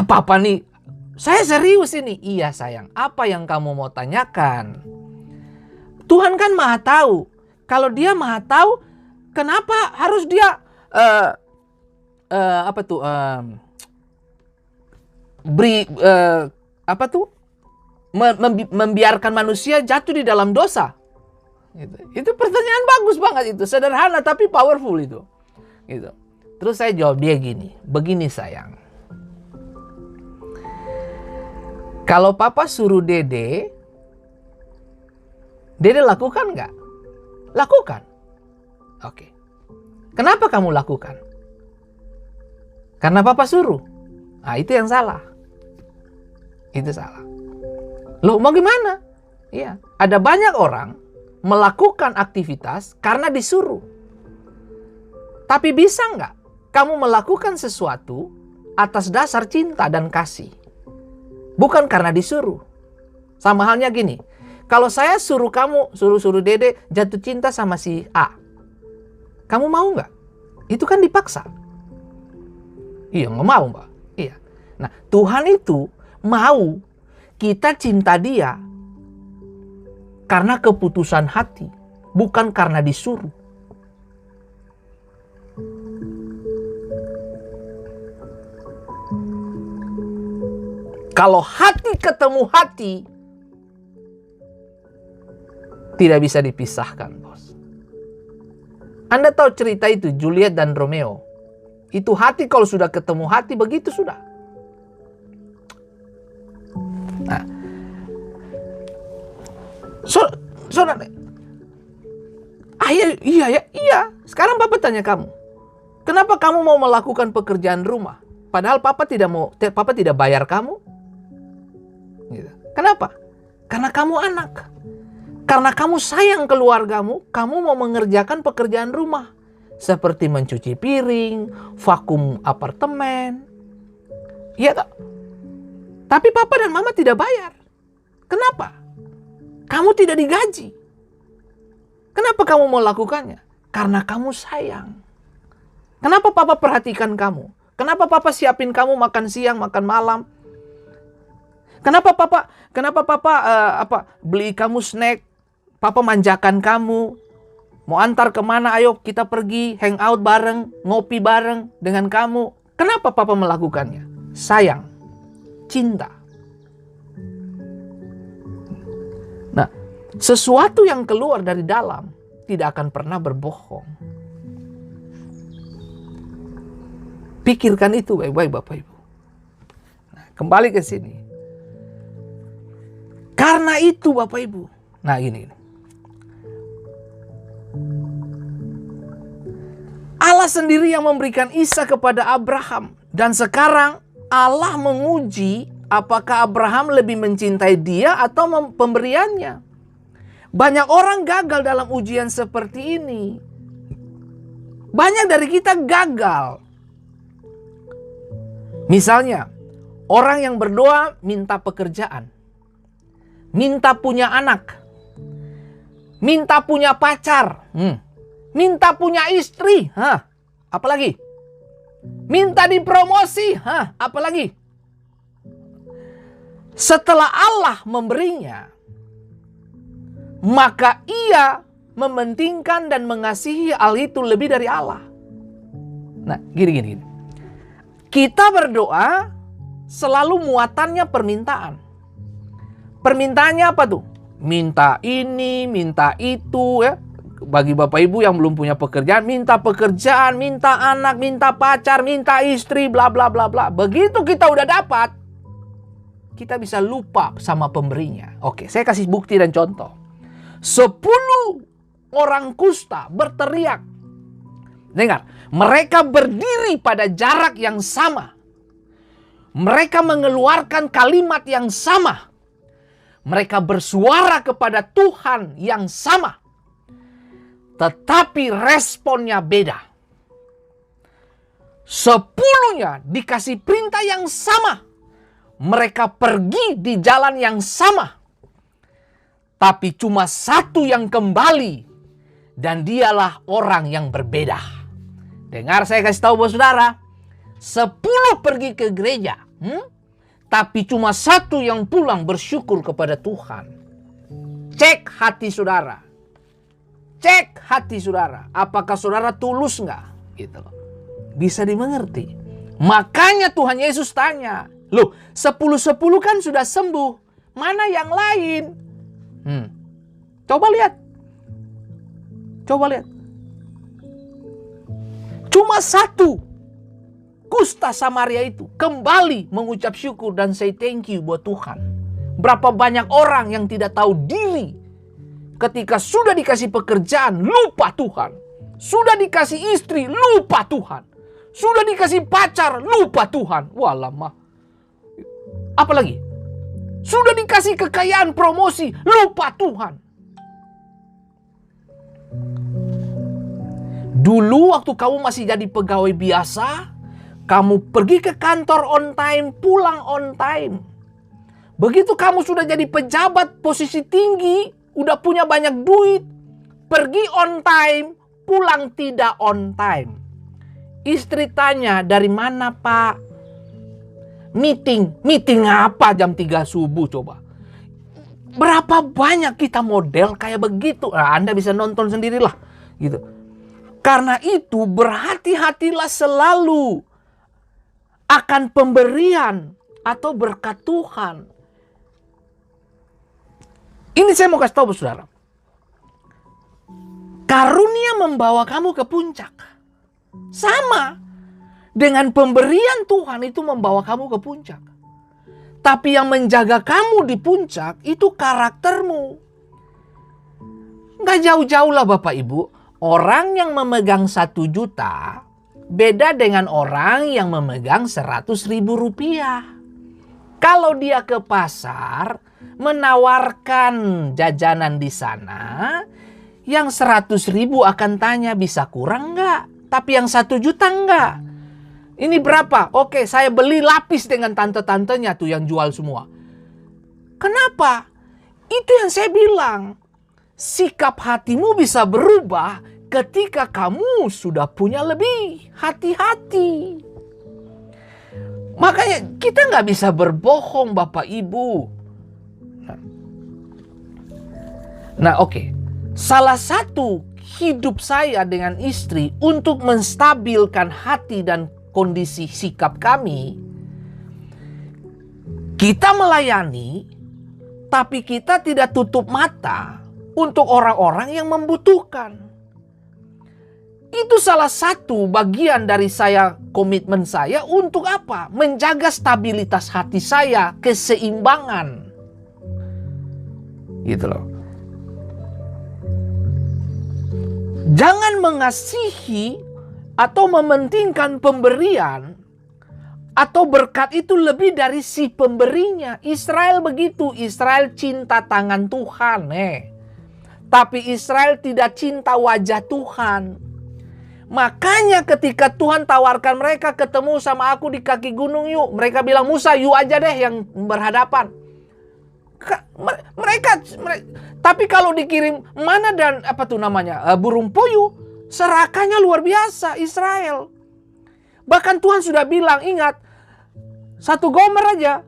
"Papa nih, saya serius ini." "Iya sayang, apa yang kamu mau tanyakan?" Tuhan kan maha tahu. Kalau dia maha tahu, kenapa harus dia membiarkan manusia jatuh di dalam dosa? Itu pertanyaan bagus banget itu, sederhana tapi powerful itu. Gitu. Terus saya jawab dia begini sayang. Kalau papa suruh Dede lakukan nggak? Lakukan. Oke. Kenapa kamu lakukan? Karena papa suruh. Nah, itu yang salah. Itu salah. Loh, mau gimana? Iya, ada banyak orang melakukan aktivitas karena disuruh. Tapi bisa nggak kamu melakukan sesuatu atas dasar cinta dan kasih? Bukan karena disuruh. Sama halnya gini, kalau saya suruh kamu, suruh Dede jatuh cinta sama si A, kamu mau nggak? Itu kan dipaksa. Iya, nggak mau Mbak. Iya. Nah, Tuhan itu mau kita cinta dia karena keputusan hati, bukan karena disuruh. Kalau hati ketemu hati, tidak bisa dipisahkan, bos. Anda tahu cerita itu, Juliet dan Romeo. Itu hati kalau sudah ketemu hati, begitu sudah. Nah, saudara, iya. Sekarang Papa tanya kamu, kenapa kamu mau melakukan pekerjaan rumah? Padahal Papa tidak bayar kamu. Gitu. Kenapa? Karena kamu anak. Karena kamu sayang keluargamu, kamu mau mengerjakan pekerjaan rumah. Seperti mencuci piring, vakum apartemen. Iya tak? Tapi Papa dan Mama tidak bayar. Kenapa? Kamu tidak digaji. Kenapa kamu mau lakukannya? Karena kamu sayang. Kenapa papa perhatikan kamu? Kenapa papa siapin kamu makan siang, makan malam? Kenapa papa beli kamu snack? Papa manjakan kamu. Mau antar kemana? Ayo kita pergi, hangout bareng, ngopi bareng dengan kamu. Kenapa papa melakukannya? Sayang, cinta. Nah, sesuatu yang keluar dari dalam tidak akan pernah berbohong. Pikirkan itu baik-baik Bapak Ibu. Nah, kembali ke sini. Karena itu Bapak Ibu. Nah ini. Allah sendiri yang memberikan Ishak kepada Abraham. Dan sekarang Allah menguji apakah Abraham lebih mencintai dia atau pemberiannya. Banyak orang gagal dalam ujian seperti ini. Banyak dari kita gagal. Misalnya, orang yang berdoa minta pekerjaan. Minta punya anak. Minta punya pacar. Minta punya istri. Apalagi? Minta dipromosi. Apalagi? Setelah Allah memberinya, maka ia mementingkan dan mengasihi hal itu lebih dari Allah. Nah, gini. Kita berdoa selalu muatannya permintaan. Permintaannya apa tuh? Minta ini, minta itu ya. Bagi Bapak Ibu yang belum punya pekerjaan, minta pekerjaan, minta anak, minta pacar, minta istri, bla bla bla bla. Begitu kita udah dapat, kita bisa lupa sama pemberinya. Oke, saya kasih bukti dan contoh. 10 orang kusta berteriak. Dengar, mereka berdiri pada jarak yang sama. Mereka mengeluarkan kalimat yang sama. Mereka bersuara kepada Tuhan yang sama. Tetapi responnya beda. 10-nya dikasih perintah yang sama. Mereka pergi di jalan yang sama. Tapi cuma 1 yang kembali. Dan dialah orang yang berbeda. Dengar, saya kasih tahu buat saudara. 10 pergi ke gereja. Tapi cuma 1 yang pulang bersyukur kepada Tuhan. Cek hati saudara. Cek hati saudara. Apakah saudara tulus nggak? Gitu loh. Bisa dimengerti. Makanya Tuhan Yesus tanya. Loh, 10-10 kan sudah sembuh. Mana yang lain? Coba lihat. Cuma 1 kusta Samaria itu kembali mengucap syukur dan say thank you buat Tuhan. Berapa banyak orang yang tidak tahu diri ketika sudah dikasih pekerjaan lupa Tuhan. Sudah dikasih istri lupa Tuhan. Sudah dikasih pacar lupa Tuhan. Wah lama. Apalagi? Sudah dikasih kekayaan promosi lupa Tuhan. Dulu waktu kamu masih jadi pegawai biasa, kamu pergi ke kantor on time, pulang on time. Begitu kamu sudah jadi pejabat posisi tinggi, udah punya banyak duit, pergi on time, pulang tidak on time. Istri tanya, dari mana Pak? Meeting apa jam 3 subuh coba? Berapa banyak kita model kayak begitu? Nah, Anda bisa nonton sendirilah gitu. Karena itu berhati-hatilah selalu akan pemberian atau berkat Tuhan. Ini saya mau kasih tahu saudara. Karunia membawa kamu ke puncak. Sama dengan pemberian Tuhan itu membawa kamu ke puncak. Tapi yang menjaga kamu di puncak itu karaktermu. Nggak jauh-jauh lah Bapak Ibu. Orang yang memegang 1 juta beda dengan orang yang memegang 100.000 rupiah. Kalau dia ke pasar menawarkan jajanan di sana, yang 100.000 akan tanya bisa kurang nggak? Tapi yang 1 juta nggak. Ini berapa? Oke, saya beli lapis dengan tante-tantenya tuh yang jual semua. Kenapa? Itu yang saya bilang. sikap hatimu bisa berubah ketika kamu sudah punya lebih hati-hati. Makanya kita nggak bisa berbohong Bapak Ibu. Nah oke. Salah satu hidup saya dengan istri untuk menstabilkan hati dan kondisi sikap kami, kita melayani, tapi kita tidak tutup mata untuk orang-orang yang membutuhkan. Itu salah satu bagian dari komitmen saya untuk apa? Menjaga stabilitas hati saya, keseimbangan. Gitu loh. Jangan mengasihi atau mementingkan pemberian atau berkat itu lebih dari si pemberinya. Israel begitu, Israel cinta tangan Tuhan. Tapi Israel tidak cinta wajah Tuhan. Makanya ketika Tuhan tawarkan mereka ketemu sama aku di kaki gunung yuk. Mereka bilang Musa yuk aja deh yang berhadapan. Mereka tapi kalau dikirim mana dan burung puyuh, serakahnya luar biasa Israel. Bahkan Tuhan sudah bilang ingat 1 gomer aja.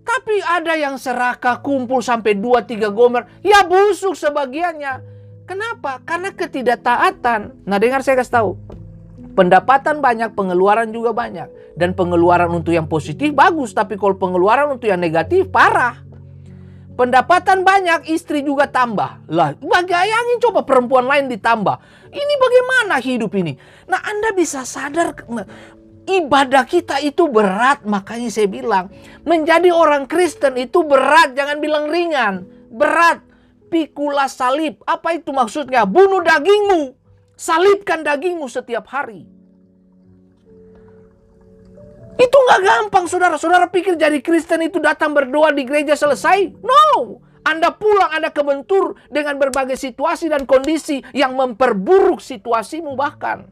Tapi ada yang serakah kumpul sampai 2-3 gomer. Ya busuk sebagiannya. Kenapa? Karena ketidaktaatan. Nah dengar saya kasih tahu. Pendapatan banyak, pengeluaran juga banyak. Dan pengeluaran untuk yang positif bagus. Tapi kalau pengeluaran untuk yang negatif parah. Pendapatan banyak, istri juga tambah. Lah, bayangin coba perempuan lain ditambah. Ini bagaimana hidup ini? Nah Anda bisa sadar ibadah kita itu berat. Makanya saya bilang menjadi orang Kristen itu berat. Jangan bilang ringan. Berat. Pikula salib. Apa itu maksudnya? Bunuh dagingmu. Salibkan dagingmu setiap hari. Itu gak gampang saudara. Saudara pikir jadi Kristen itu datang berdoa di gereja selesai? No. Anda pulang, Anda kebentur dengan berbagai situasi dan kondisi yang memperburuk situasimu bahkan.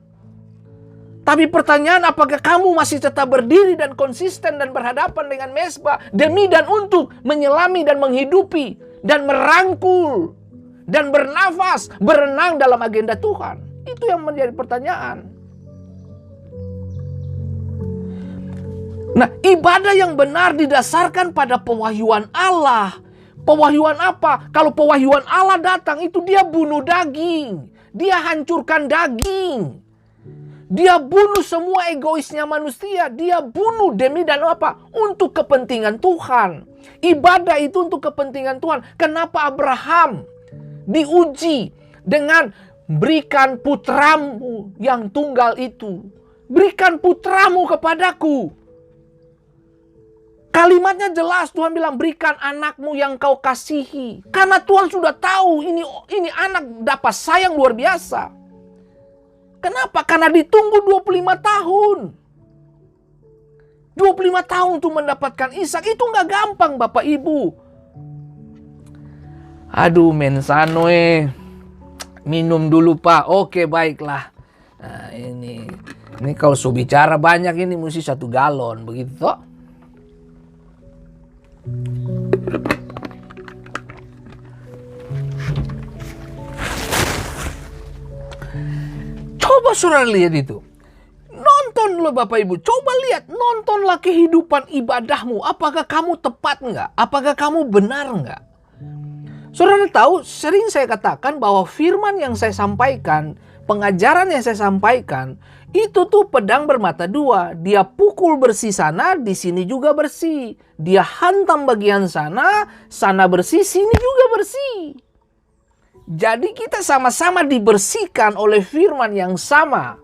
Tapi pertanyaan, apakah kamu masih tetap berdiri dan konsisten dan berhadapan dengan mezbah demi dan untuk menyelami dan menghidupi dan merangkul dan bernafas, berenang dalam agenda Tuhan? Itu yang menjadi pertanyaan. Nah, ibadah yang benar didasarkan pada pewahyuan Allah. Pewahyuan apa? Kalau pewahyuan Allah datang, itu dia bunuh daging. Dia hancurkan daging. Dia bunuh semua egoisnya manusia. Dia bunuh demi dan apa? Untuk kepentingan Tuhan. Ibadah itu untuk kepentingan Tuhan. Kenapa Abraham diuji dengan berikan putramu yang tunggal itu? Berikan putramu kepadaku. Kalimatnya jelas, Tuhan bilang berikan anakmu yang kau kasihi. Karena Tuhan sudah tahu ini anak dapat sayang luar biasa. Kenapa? Karena ditunggu 25 tahun. 25 tahun untuk mendapatkan Ishak itu nggak gampang Bapak Ibu. Aduh mensano minum dulu Pak. Oke baiklah. Nah ini kalau so bicara banyak ini mesti 1 galon begitu toh. Coba saudara lihat itu. Nonton loh Bapak Ibu. Coba lihat. Nontonlah kehidupan ibadahmu. Apakah kamu tepat enggak? Apakah kamu benar enggak? Saudara tahu, sering saya katakan bahwa firman yang saya sampaikan, pengajaran yang saya sampaikan, itu tuh pedang bermata 2. Dia pukul bersih sana, di sini juga bersih. Dia hantam bagian sana, sana bersih, sini juga bersih. Jadi kita sama-sama dibersihkan oleh firman yang sama.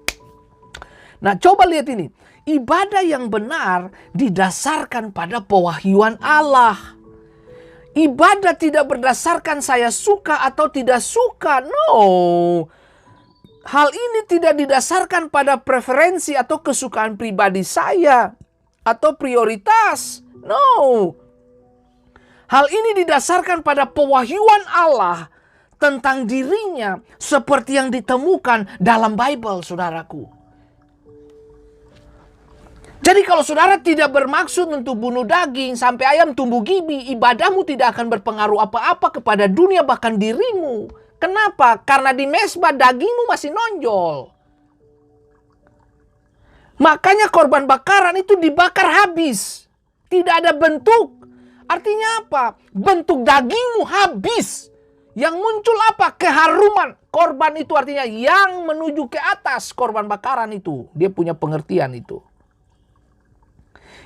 Nah coba lihat ini. Ibadah yang benar didasarkan pada pewahyuan Allah. Ibadah tidak berdasarkan saya suka atau tidak suka. No. Hal ini tidak didasarkan pada preferensi atau kesukaan pribadi saya. Atau prioritas. No. Hal ini didasarkan pada pewahyuan Allah tentang dirinya seperti yang ditemukan dalam Bible, saudaraku. Jadi kalau saudara tidak bermaksud untuk bunuh daging sampai ayam tumbuh gibi, ibadahmu tidak akan berpengaruh apa-apa kepada dunia bahkan dirimu. Kenapa? Karena di mezbah dagingmu masih nonjol. Makanya korban bakaran itu dibakar habis. Tidak ada bentuk. Artinya apa? Bentuk dagingmu habis. Yang muncul apa? Keharuman. Korban itu artinya yang menuju ke atas. Korban bakaran itu. Dia punya pengertian itu.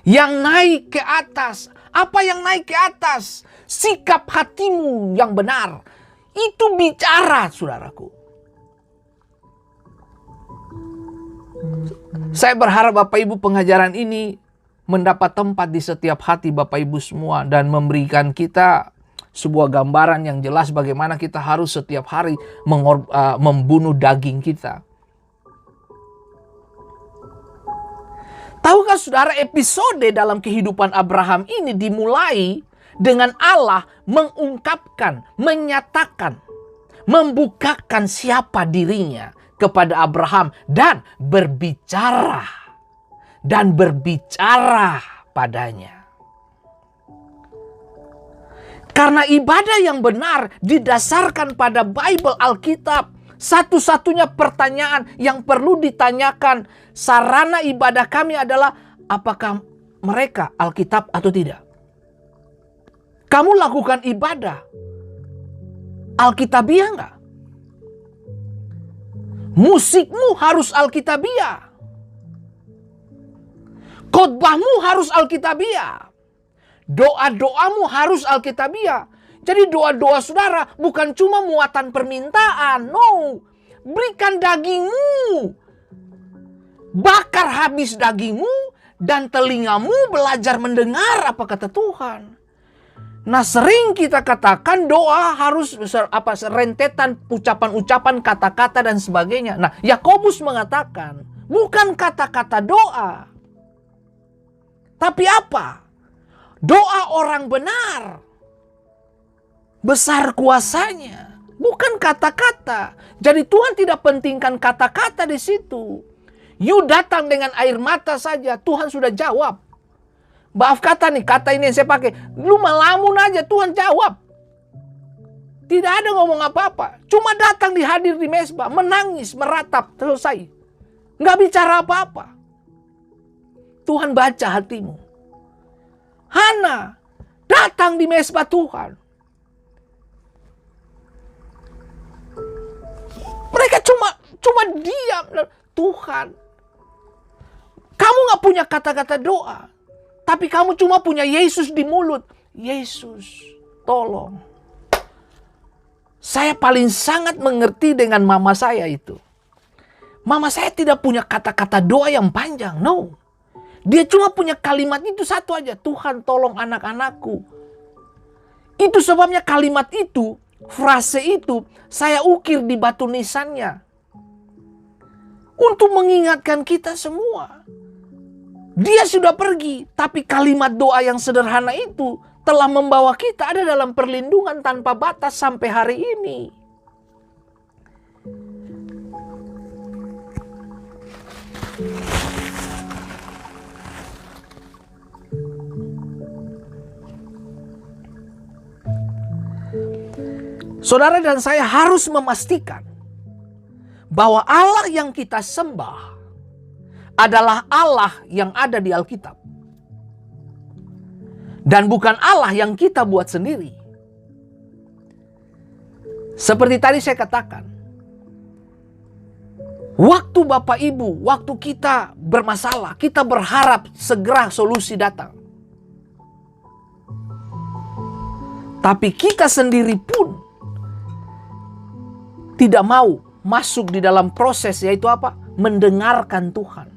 Yang naik ke atas. Apa yang naik ke atas? Sikap hatimu yang benar. Itu bicara, saudaraku. Saya berharap Bapak Ibu pengajaran ini mendapat tempat di setiap hati Bapak Ibu semua. Dan memberikan kita sebuah gambaran yang jelas bagaimana kita harus setiap hari membunuh daging kita. Tahukah saudara, episode dalam kehidupan Abraham ini dimulai dengan Allah mengungkapkan, menyatakan, membukakan siapa dirinya kepada Abraham dan berbicara padanya. Karena ibadah yang benar didasarkan pada Bible Alkitab, satu-satunya pertanyaan yang perlu ditanyakan, sarana ibadah kami adalah apakah mereka Alkitab atau tidak? Kamu lakukan ibadah Alkitabiah enggak? Musikmu harus Alkitabiah. Khotbahmu harus Alkitabiah. Doa-doamu harus Alkitabiah. Jadi doa-doa saudara bukan cuma muatan permintaan. No. Berikan dagingmu. Bakar habis dagingmu dan telingamu belajar mendengar apa kata Tuhan. Nah, sering kita katakan doa harus rentetan ucapan-ucapan, kata-kata dan sebagainya. Nah, Yakobus mengatakan bukan kata-kata doa. Tapi apa? Doa orang benar. Besar kuasanya. Bukan kata-kata. Jadi Tuhan tidak pentingkan kata-kata di situ. You datang dengan air mata saja, Tuhan sudah jawab. Maaf kata ini yang saya pakai. Lu melamun aja, Tuhan jawab. Tidak ada ngomong apa-apa. Cuma datang dihadir di mezbah, menangis, meratap, selesai. Nggak bicara apa-apa. Tuhan baca hatimu. Hana datang di mezbah Tuhan. Mereka cuma diam. Tuhan, kamu nggak punya kata-kata doa. Tapi kamu cuma punya Yesus di mulut. Yesus, tolong. Saya paling sangat mengerti dengan mama saya itu. Mama saya tidak punya kata-kata doa yang panjang. No. Dia cuma punya kalimat itu satu aja. Tuhan tolong anak-anakku. Itu sebabnya kalimat itu, frase itu, saya ukir di batu nisannya. Untuk mengingatkan kita semua. Dia sudah pergi, tapi kalimat doa yang sederhana itu telah membawa kita ada dalam perlindungan tanpa batas sampai hari ini. Saudara dan saya harus memastikan bahwa Allah yang kita sembah adalah Allah yang ada di Alkitab. Dan bukan Allah yang kita buat sendiri. Seperti tadi saya katakan. Waktu Bapak Ibu, waktu kita bermasalah, kita berharap segera solusi datang. Tapi kita sendiri pun tidak mau masuk di dalam proses, yaitu apa? Mendengarkan Tuhan.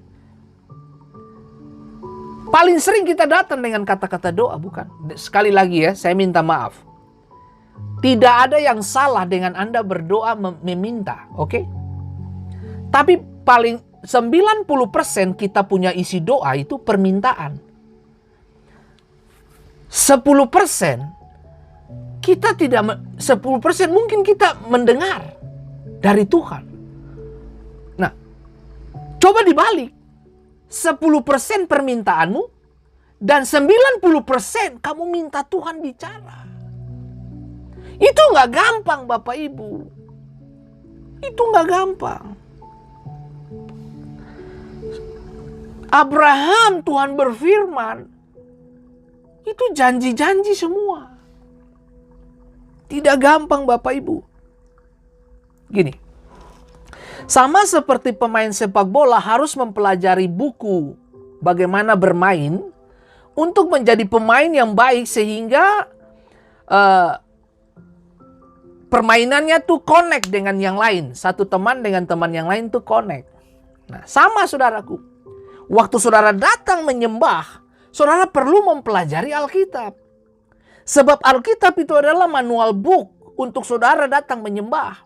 Paling sering kita datang dengan kata-kata doa, bukan? Sekali lagi ya, saya minta maaf. Tidak ada yang salah dengan Anda berdoa meminta, oke? Tapi paling 90% kita punya isi doa itu permintaan. 10% kita tidak, 10% mungkin kita mendengar dari Tuhan. Nah, coba dibalik. 10% permintaanmu dan 90% kamu minta Tuhan bicara. Itu nggak gampang Bapak Ibu. Itu nggak gampang. Abraham, Tuhan berfirman, itu janji-janji semua. Tidak gampang Bapak Ibu. Gini, sama seperti pemain sepak bola harus mempelajari buku bagaimana bermain untuk menjadi pemain yang baik sehingga permainannya tuh connect dengan yang lain. Satu teman dengan teman yang lain tuh connect. Nah, sama saudaraku. Waktu saudara datang menyembah, saudara perlu mempelajari Alkitab. Sebab Alkitab itu adalah manual book untuk saudara datang menyembah.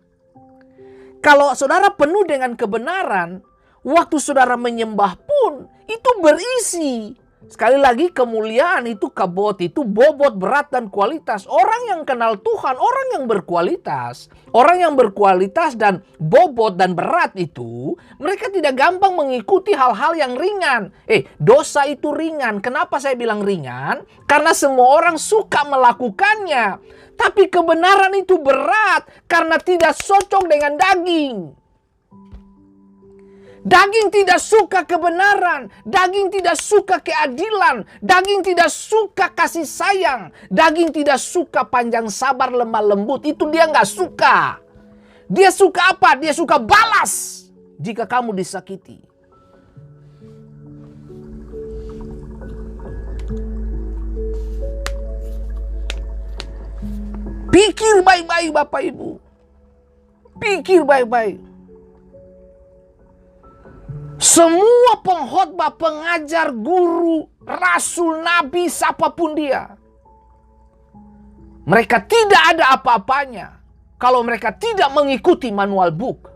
Kalau saudara penuh dengan kebenaran, waktu saudara menyembah pun itu berisi. Sekali lagi, kemuliaan itu kabot, itu bobot, berat, dan kualitas. Orang yang kenal Tuhan, orang yang berkualitas. Orang yang berkualitas dan bobot dan berat itu, mereka tidak gampang mengikuti hal-hal yang ringan. Dosa itu ringan. Kenapa saya bilang ringan? Karena semua orang suka melakukannya. Tapi kebenaran itu berat karena tidak cocok dengan daging. Daging tidak suka kebenaran, daging tidak suka keadilan, daging tidak suka kasih sayang, daging tidak suka panjang sabar, lemah lembut. Itu dia nggak suka. Dia suka apa? Dia suka balas jika kamu disakiti. Pikir baik-baik Bapak Ibu. Pikir baik-baik. Semua pengkhotbah, pengajar, guru, rasul, nabi, siapapun dia, mereka tidak ada apa-apanya kalau mereka tidak mengikuti manual book.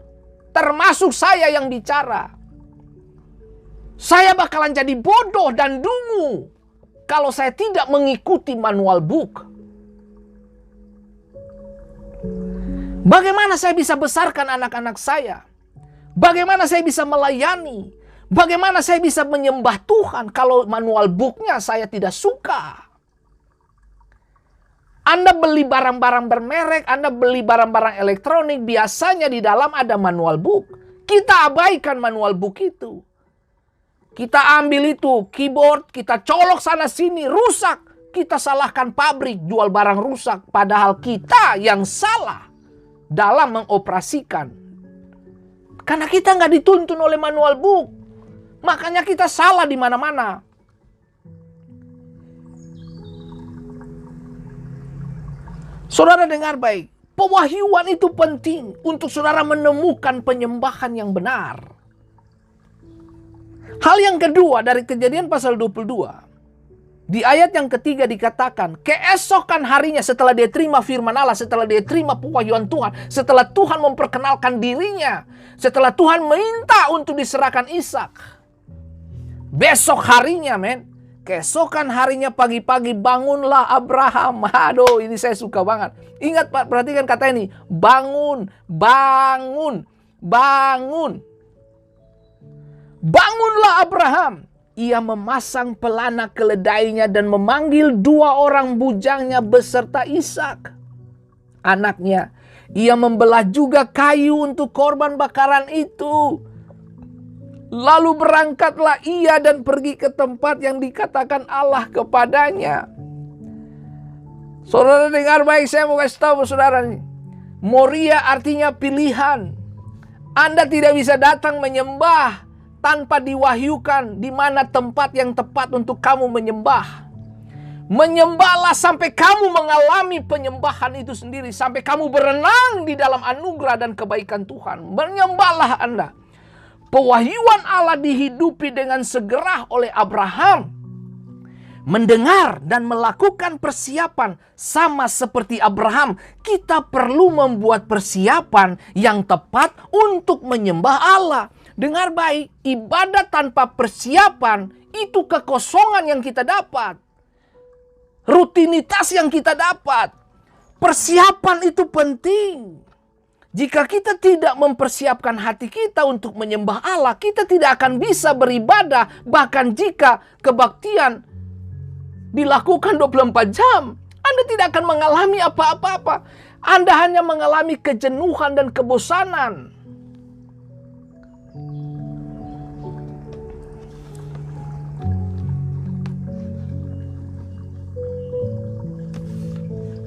Termasuk saya yang bicara. Saya bakalan jadi bodoh dan dungu kalau saya tidak mengikuti manual book. Bagaimana saya bisa besarkan anak-anak saya? Bagaimana saya bisa melayani? Bagaimana saya bisa menyembah Tuhan kalau manual booknya saya tidak suka? Anda beli barang-barang bermerek, Anda beli barang-barang elektronik, biasanya di dalam ada manual book. Kita abaikan manual book itu. Kita ambil itu, keyboard, kita colok sana sini, rusak. Kita salahkan pabrik, jual barang rusak. Padahal kita yang salah dalam mengoperasikan. Karena kita nggak dituntun oleh manual book. Makanya kita salah di mana-mana. Saudara dengar baik. Pewahyuan itu penting untuk saudara menemukan penyembahan yang benar. Hal yang kedua dari Kejadian pasal 22. Di ayat yang ketiga dikatakan, keesokan harinya setelah dia terima firman Allah, setelah dia terima pewahyuan Tuhan, setelah Tuhan memperkenalkan dirinya, setelah Tuhan minta untuk diserahkan Ishak. Besok harinya keesokan harinya pagi-pagi bangunlah Abraham. Aduh, ini saya suka banget. Ingat Pak, perhatikan kata ini, bangun, bangun, bangun. Bangunlah Abraham. Ia memasang pelana keledainya dan memanggil 2 orang bujangnya beserta Ishak, anaknya. Ia membelah juga kayu untuk korban bakaran itu. Lalu berangkatlah ia dan pergi ke tempat yang dikatakan Allah kepadanya. Saudara dengar baik, saya mau kasih tahu saudara nih. Moria artinya pilihan. Anda tidak bisa datang menyembah tanpa diwahyukan di mana tempat yang tepat untuk kamu menyembah. Menyembahlah sampai kamu mengalami penyembahan itu sendiri. Sampai kamu berenang di dalam anugerah dan kebaikan Tuhan. Menyembahlah Anda. Pewahyuan Allah dihidupi dengan segera oleh Abraham. Mendengar dan melakukan persiapan sama seperti Abraham. Kita perlu membuat persiapan yang tepat untuk menyembah Allah. Dengar baik, ibadat tanpa persiapan itu kekosongan yang kita dapat. Rutinitas yang kita dapat. Persiapan itu penting. Jika kita tidak mempersiapkan hati kita untuk menyembah Allah, kita tidak akan bisa beribadah. Bahkan jika kebaktian dilakukan 24 jam, Anda tidak akan mengalami apa-apa. Anda hanya mengalami kejenuhan dan kebosanan.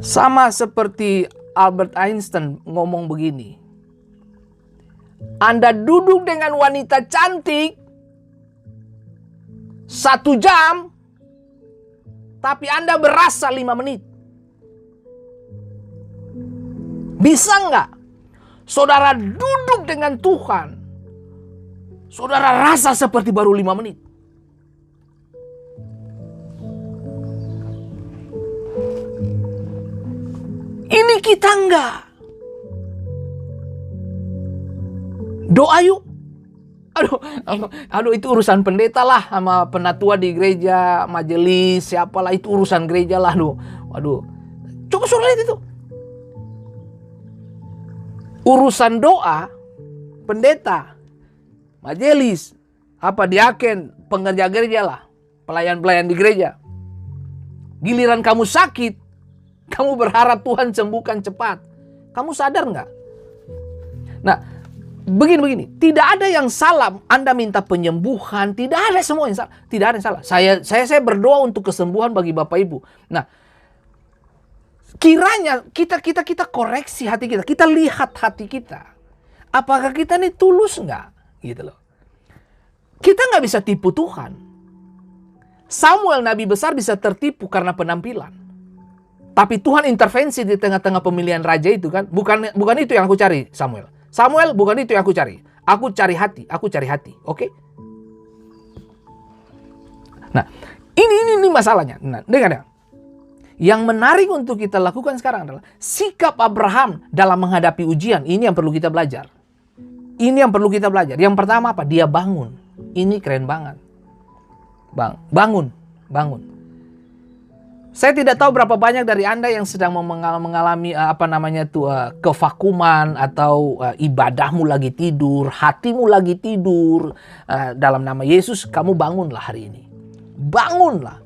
Sama seperti Albert Einstein ngomong begini. Anda duduk dengan wanita cantik 1 jam, tapi Anda berasa 5 menit. Bisa nggak saudara duduk dengan Tuhan, saudara rasa seperti baru 5 menit? Ini kita enggak. Doa yuk. Aduh, itu urusan pendeta lah, sama penatua di gereja, majelis, siapalah, itu urusan gereja lah. Waduh. Coba saudara lihat itu. Urusan doa, pendeta, majelis, diaken, pengerja gereja lah, pelayan-pelayan di gereja. Giliran kamu sakit, kamu berharap Tuhan sembuhkan cepat. Kamu sadar nggak? Nah, begini, tidak ada yang salah Anda minta penyembuhan, tidak ada semua yang salah, tidak ada yang salah. Saya berdoa untuk kesembuhan bagi Bapak Ibu. Nah, kiranya kita koreksi hati kita, kita lihat hati kita. Apakah kita ini tulus nggak? Gitu loh. Kita nggak bisa tipu Tuhan. Samuel nabi besar bisa tertipu karena penampilan. Tapi Tuhan intervensi di tengah-tengah pemilihan raja itu kan. Bukan itu yang aku cari, Samuel. Samuel, bukan itu yang aku cari. Aku cari hati. Oke? Nah, ini masalahnya. Nah, dengar ya. Yang menarik untuk kita lakukan sekarang adalah sikap Abraham dalam menghadapi ujian. Ini yang perlu kita belajar. Yang pertama apa? Dia bangun. Ini keren banget. Bangun. Saya tidak tahu berapa banyak dari Anda yang sedang mengalami kevakuman atau ibadahmu lagi tidur, hatimu lagi tidur. Dalam nama Yesus, kamu bangunlah hari ini. Bangunlah.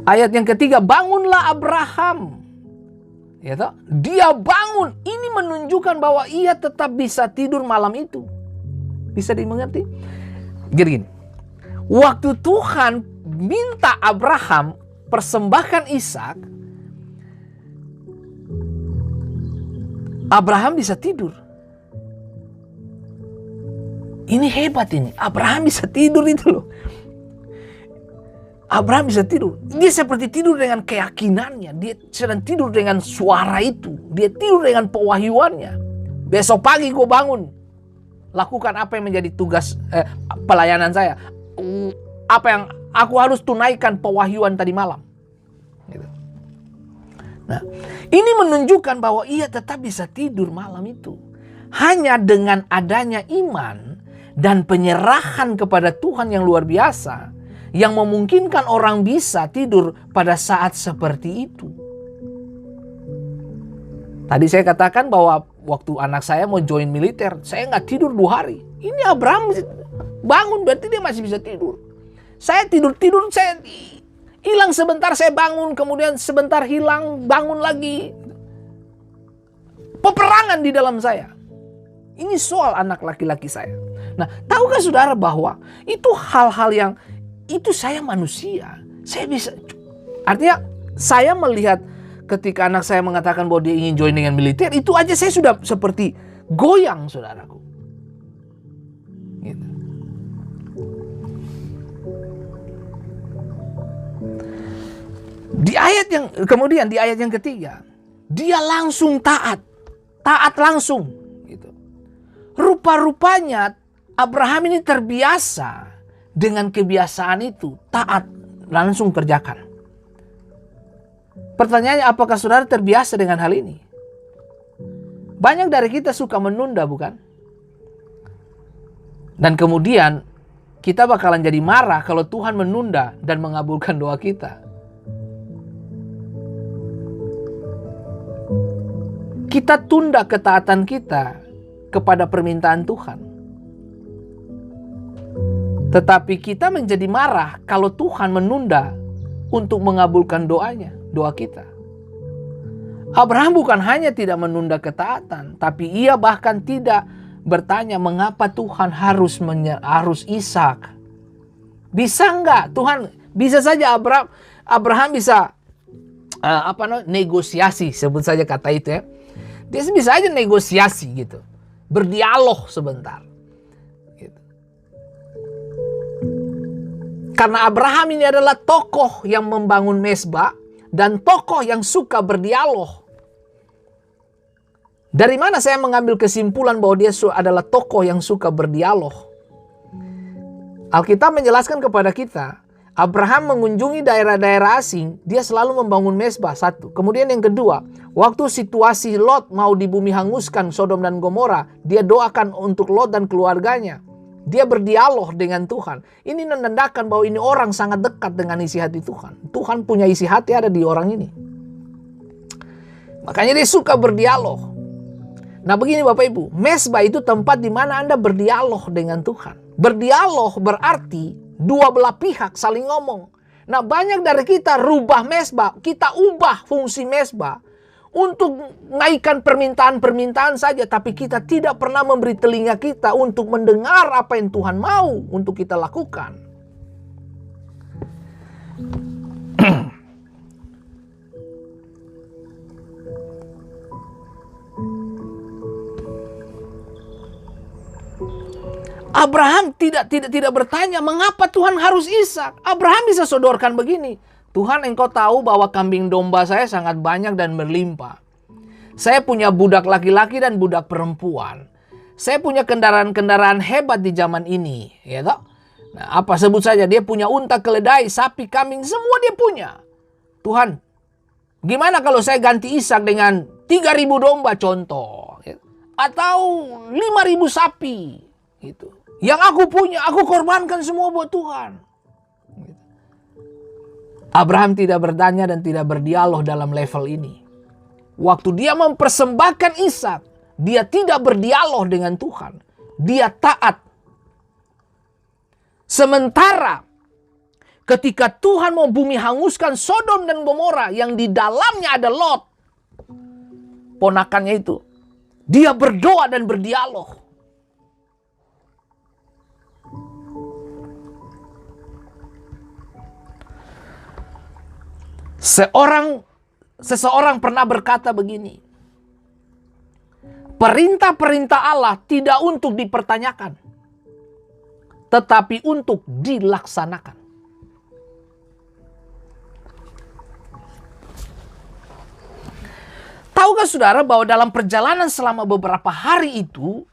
Ayat yang ketiga, bangunlah Abraham. Ya toh? Dia bangun. Ini menunjukkan bahwa ia tetap bisa tidur malam itu. Bisa dimengerti? Gini. Waktu Tuhan minta Abraham persembahkan Ishak, Abraham bisa tidur. Ini hebat ini. Abraham bisa tidur itu loh. Abraham bisa tidur. Dia seperti tidur dengan keyakinannya. Dia sedang tidur dengan suara itu. Dia tidur dengan pewahyuannya. Besok pagi gue bangun. Lakukan apa yang menjadi tugas pelayanan saya. Apa yang aku harus tunaikan pewahyuan tadi malam. Gitu. Nah, ini menunjukkan bahwa ia tetap bisa tidur malam itu. Hanya dengan adanya iman dan penyerahan kepada Tuhan yang luar biasa, yang memungkinkan orang bisa tidur pada saat seperti itu. Tadi saya katakan bahwa waktu anak saya mau join militer, saya nggak tidur 2 hari. Ini Abraham bangun, berarti dia masih bisa tidur. Saya tidur, saya hilang sebentar, saya bangun, kemudian sebentar hilang, bangun lagi. Peperangan di dalam saya. Ini soal anak laki-laki saya. Nah, tahukah saudara bahwa itu hal-hal yang itu saya manusia. Saya bisa. Artinya saya melihat ketika anak saya mengatakan bahwa dia ingin join dengan militer, itu aja saya sudah seperti goyang, saudaraku. Gitu. Di ayat yang ketiga, dia langsung taat langsung. Gitu. Rupa-rupanya Abraham ini terbiasa dengan kebiasaan itu, taat, langsung kerjakan. Pertanyaannya, apakah saudara terbiasa dengan hal ini? Banyak dari kita suka menunda, bukan? Dan kemudian kita bakalan jadi marah kalau Tuhan menunda dan mengabulkan doa kita. Kita tunda ketaatan kita kepada permintaan Tuhan. Tetapi kita menjadi marah kalau Tuhan menunda untuk mengabulkan doa kita. Abraham bukan hanya tidak menunda ketaatan, tapi ia bahkan tidak bertanya mengapa Tuhan harus Ishak. Bisa enggak Tuhan? Bisa saja Abraham bisa negosiasi, sebut saja kata itu ya. Dia bisa aja negosiasi gitu, berdialog sebentar. Gitu. Karena Abraham ini adalah tokoh yang membangun mezbah dan tokoh yang suka berdialog. Dari mana saya mengambil kesimpulan bahwa dia adalah tokoh yang suka berdialog? Alkitab menjelaskan kepada kita, Abraham mengunjungi daerah-daerah asing, dia selalu membangun mezbah, satu. Kemudian yang kedua, waktu situasi Lot mau di bumi hanguskan Sodom dan Gomora, dia doakan untuk Lot dan keluarganya. Dia berdialog dengan Tuhan. Ini menandakan bahwa ini orang sangat dekat dengan isi hati Tuhan. Tuhan punya isi hati ada di orang ini. Makanya dia suka berdialog. Nah begini Bapak Ibu, mezbah itu tempat di mana Anda berdialog dengan Tuhan. Berdialog berarti dua belah pihak saling ngomong. Nah banyak dari kita rubah mezbah, kita ubah fungsi mezbah untuk naikkan permintaan-permintaan saja. Tapi kita tidak pernah memberi telinga kita untuk mendengar apa yang Tuhan mau untuk kita lakukan. Abraham tidak bertanya mengapa Tuhan harus Ishak. Abraham bisa sodorkan begini. Tuhan, engkau tahu bahwa kambing domba saya sangat banyak dan berlimpah. Saya punya budak laki-laki dan budak perempuan. Saya punya kendaraan-kendaraan hebat di zaman ini. Ya toh? Nah, apa sebut saja dia punya unta, keledai, sapi, kambing, semua dia punya. Tuhan, gimana kalau saya ganti Ishak dengan 3.000 domba contoh. Atau 5.000 sapi. Gitu. Yang aku punya, aku korbankan semua buat Tuhan. Abraham tidak bertanya dan tidak berdialog dalam level ini. Waktu dia mempersembahkan Ishak, dia tidak berdialog dengan Tuhan. Dia taat. Sementara ketika Tuhan mau bumi hanguskan Sodom dan Gomora yang di dalamnya ada Lot, ponakannya itu, dia berdoa dan berdialog. Seseorang pernah berkata begini, perintah-perintah Allah tidak untuk dipertanyakan, tetapi untuk dilaksanakan. Tahukah saudara bahwa dalam perjalanan selama beberapa hari itu,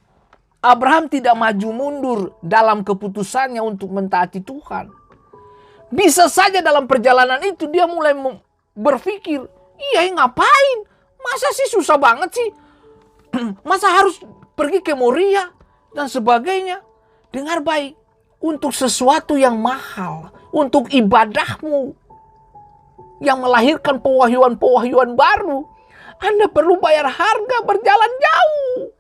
Abraham tidak maju mundur dalam keputusannya untuk mentaati Tuhan. Bisa saja dalam perjalanan itu dia mulai berpikir, iya ngapain? Masa sih susah banget sih? Masa harus pergi ke Moria dan sebagainya? Dengar baik, untuk sesuatu yang mahal, untuk ibadahmu yang melahirkan pewahyuan-pewahyuan baru, Anda perlu bayar harga berjalan jauh.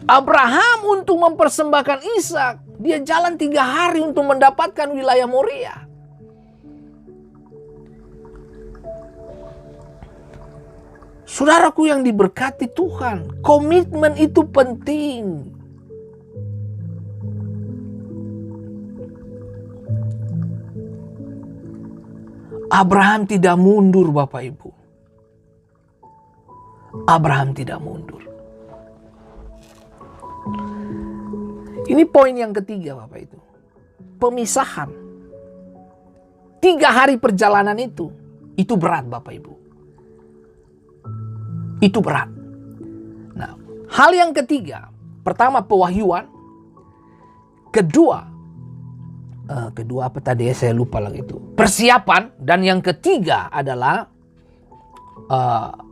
Abraham untuk mempersembahkan Ishak, dia jalan 3 hari untuk mendapatkan wilayah Moria. Saudaraku yang diberkati Tuhan, komitmen itu penting. Abraham tidak mundur Bapak Ibu. Abraham tidak mundur. Ini poin yang ketiga Bapak itu. Pemisahan. 3 hari perjalanan itu berat Bapak Ibu. Itu berat. Nah, hal yang ketiga, pertama pewahyuan. Kedua apa tadi ya, saya lupa lagi itu. Persiapan. Dan yang ketiga adalah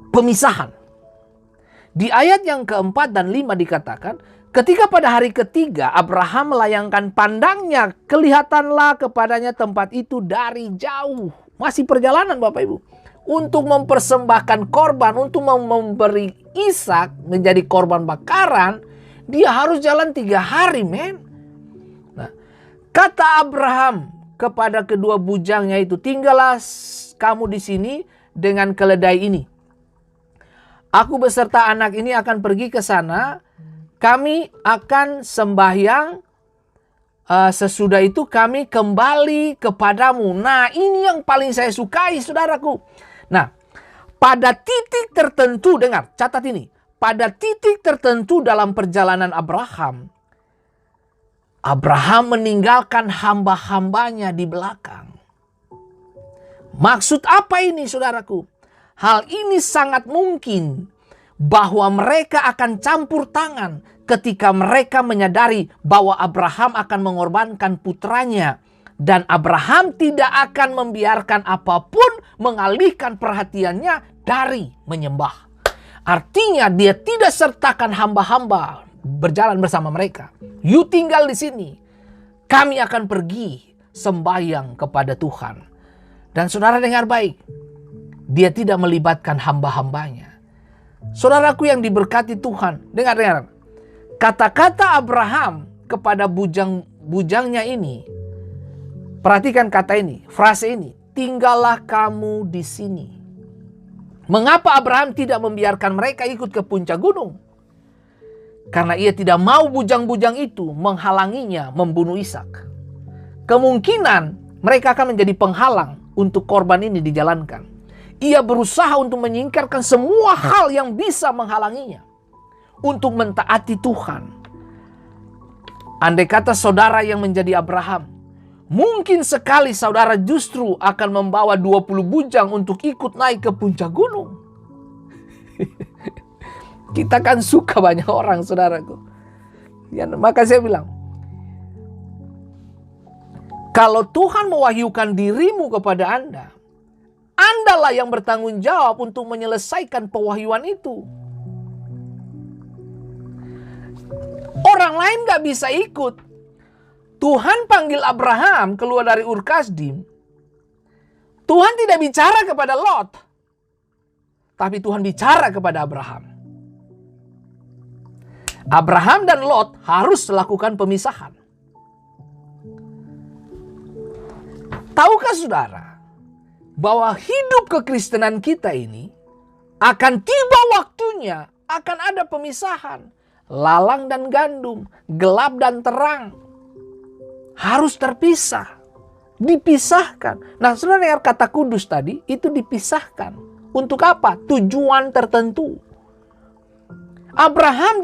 pemisahan. Di ayat yang keempat dan 5 dikatakan, ketika pada hari ketiga Abraham melayangkan pandangnya, kelihatanlah kepadanya tempat itu dari jauh. Masih perjalanan Bapak Ibu. Untuk mempersembahkan korban, untuk memberi Ishak menjadi korban bakaran, dia harus jalan 3 hari men. Nah, kata Abraham kepada kedua bujangnya itu, tinggallah kamu di sini dengan keledai ini. Aku beserta anak ini akan pergi ke sana. Kami akan sembahyang. Sesudah itu kami kembali kepadamu. Nah, ini yang paling saya sukai, saudaraku. Nah, pada titik tertentu, dengar, catat ini. Pada titik tertentu dalam perjalanan Abraham, Abraham meninggalkan hamba-hambanya di belakang. Maksud apa ini, saudaraku? Hal ini sangat mungkin bahwa mereka akan campur tangan ketika mereka menyadari bahwa Abraham akan mengorbankan putranya. Dan Abraham tidak akan membiarkan apapun mengalihkan perhatiannya dari menyembah. Artinya dia tidak sertakan hamba-hamba berjalan bersama mereka. You tinggal di sini. Kami akan pergi sembahyang kepada Tuhan. Dan saudara dengar baik. Dia tidak melibatkan hamba-hambanya. Saudaraku yang diberkati Tuhan, dengar. Kata-kata Abraham kepada bujangnya ini, perhatikan kata ini, frase ini, tinggallah kamu di sini. Mengapa Abraham tidak membiarkan mereka ikut ke puncak gunung? Karena ia tidak mau bujang-bujang itu menghalanginya membunuh Ishak. Kemungkinan mereka akan menjadi penghalang untuk korban ini dijalankan. Ia berusaha untuk menyingkirkan semua hal yang bisa menghalanginya untuk mentaati Tuhan. Andai kata saudara yang menjadi Abraham, mungkin sekali saudara justru akan membawa 20 bujang untuk ikut naik ke puncak gunung. Kita kan suka banyak orang, saudaraku. Ya, maka saya bilang, kalau Tuhan mewahyukan dirimu kepada Anda, Andalah yang bertanggung jawab untuk menyelesaikan pewahyuan itu. Orang lain gak bisa ikut. Tuhan panggil Abraham keluar dari Ur Kasdim. Tuhan tidak bicara kepada Lot, tapi Tuhan bicara kepada Abraham. Abraham dan Lot harus melakukan pemisahan. Tahukah saudara bahwa hidup kekristenan kita ini akan tiba waktunya, akan ada pemisahan. Lalang dan gandum, gelap dan terang harus terpisah, dipisahkan. Nah, saudara dengar kata kudus tadi, itu dipisahkan. Untuk apa? Tujuan tertentu. Abraham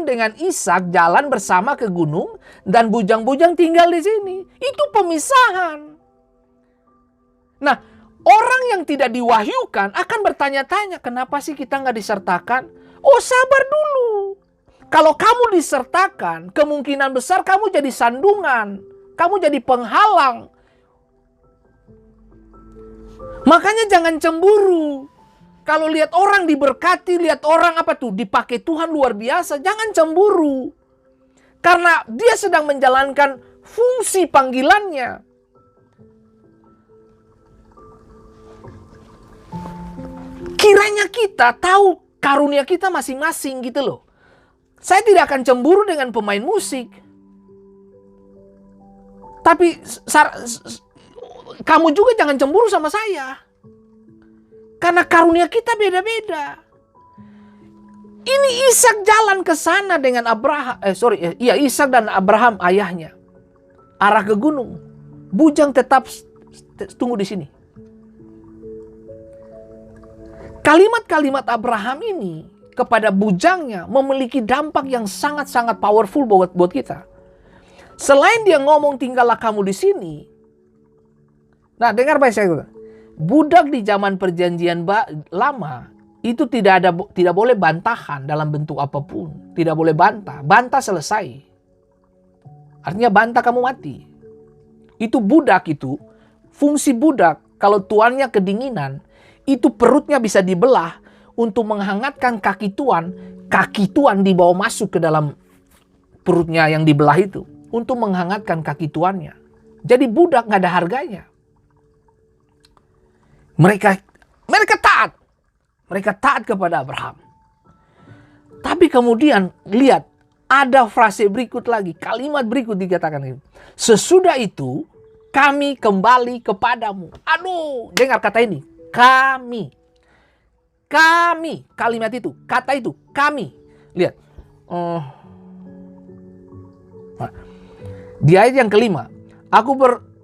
dengan Ishak jalan bersama ke gunung dan bujang-bujang tinggal di sini. Itu pemisahan. Nah, orang yang tidak diwahyukan akan bertanya-tanya, kenapa sih kita nggak disertakan? Oh, sabar dulu. Kalau kamu disertakan, kemungkinan besar kamu jadi sandungan. Kamu jadi penghalang. Makanya jangan cemburu. Kalau lihat orang diberkati, lihat orang dipakai Tuhan luar biasa, jangan cemburu. Karena dia sedang menjalankan fungsi panggilannya. Kiranya kita tahu karunia kita masing-masing gitu loh. Saya tidak akan cemburu dengan pemain musik. Tapi kamu juga jangan cemburu sama saya. Karena karunia kita beda-beda. Ini Ishak jalan ke sana dengan Ishak dan Abraham ayahnya. Arah ke gunung. Bujang tetap tunggu di sini. Kalimat-kalimat Abraham ini kepada bujangnya memiliki dampak yang sangat-sangat powerful buat kita. Selain dia ngomong tinggallah kamu di sini. Nah, dengar baik saya. Budak di zaman perjanjian lama itu tidak boleh bantahan dalam bentuk apapun. Tidak boleh bantah. Bantah selesai. Artinya bantah kamu mati. Itu budak itu. Fungsi budak kalau tuannya kedinginan, itu perutnya bisa dibelah untuk menghangatkan kaki tuan. Kaki tuan dibawa masuk ke dalam perutnya yang dibelah itu untuk menghangatkan kaki tuannya. Jadi budak gak ada harganya. Mereka taat. Mereka taat kepada Abraham. Tapi kemudian lihat, ada frase berikut lagi, kalimat berikut dikatakan itu. Sesudah itu kami kembali kepadamu. Aduh, dengar kata ini. Kami. Kalimat itu, kata itu, kami. Lihat. Di ayat yang kelima.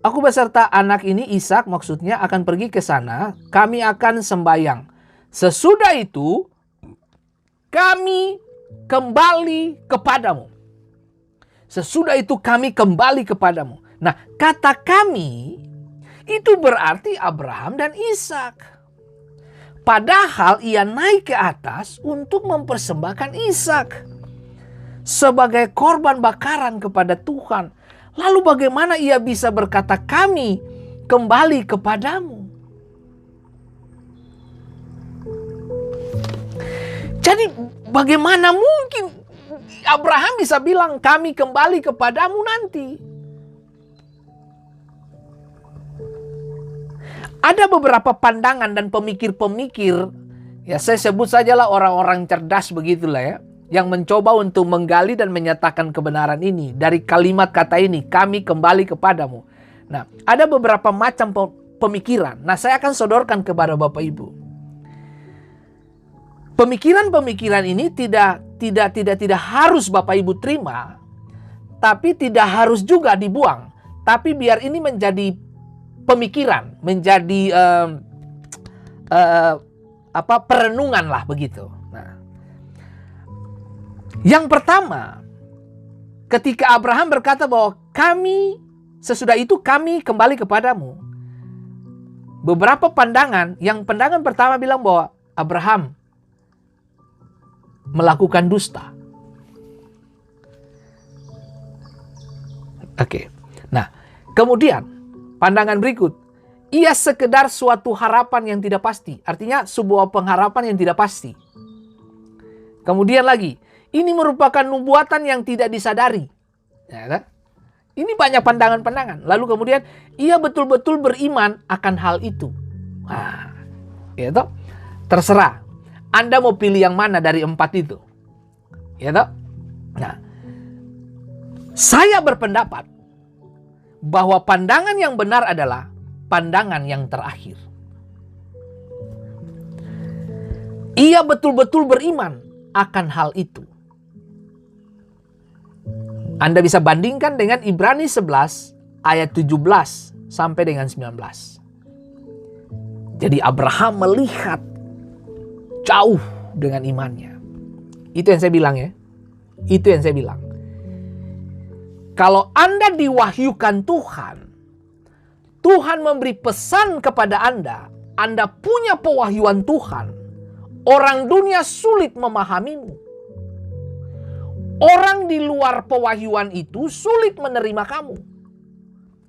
Aku beserta anak ini, Ishak maksudnya, akan pergi ke sana. Kami akan sembahyang. Sesudah itu, kami kembali kepadamu. Sesudah itu kami kembali kepadamu. Nah, kata kami itu berarti Abraham dan Ishak. Padahal ia naik ke atas untuk mempersembahkan Ishak sebagai korban bakaran kepada Tuhan. Lalu bagaimana ia bisa berkata kami kembali kepadamu? Jadi bagaimana mungkin Abraham bisa bilang kami kembali kepadamu nanti? Ada beberapa pandangan dan pemikir-pemikir, ya saya sebut sajalah orang-orang cerdas begitulah ya, yang mencoba untuk menggali dan menyatakan kebenaran ini dari kalimat kata ini, kami kembali kepadamu. Nah, ada beberapa macam pemikiran. Nah, saya akan sodorkan kepada Bapak Ibu. Pemikiran-pemikiran ini tidak harus Bapak Ibu terima, tapi tidak harus juga dibuang. Tapi biar ini menjadi pemikiran, menjadi perenungan lah begitu. Nah, yang pertama, ketika Abraham berkata bahwa sesudah itu kami kembali kepadamu. Beberapa pandangan, yang pandangan pertama bilang bahwa Abraham melakukan dusta. Oke. Nah, kemudian pandangan berikut, ia sekedar suatu harapan yang tidak pasti. Artinya sebuah pengharapan yang tidak pasti. Kemudian lagi, ini merupakan nubuatan yang tidak disadari. Ya, kan? Ini banyak pandangan-pandangan. Lalu kemudian, ia betul-betul beriman akan hal itu. Nah, ya toh? Terserah. Anda mau pilih yang mana dari 4 itu. Ya toh? Nah, saya berpendapat bahwa pandangan yang benar adalah pandangan yang terakhir. Ia betul-betul beriman akan hal itu. Anda bisa bandingkan dengan Ibrani 11 ayat 17 sampai dengan 19. Jadi Abraham melihat jauh dengan imannya. Itu yang saya bilang ya. Itu yang saya bilang. Kalau Anda diwahyukan Tuhan, Tuhan memberi pesan kepada Anda punya pewahyuan Tuhan, orang dunia sulit memahamimu. Orang di luar pewahyuan itu sulit menerima kamu.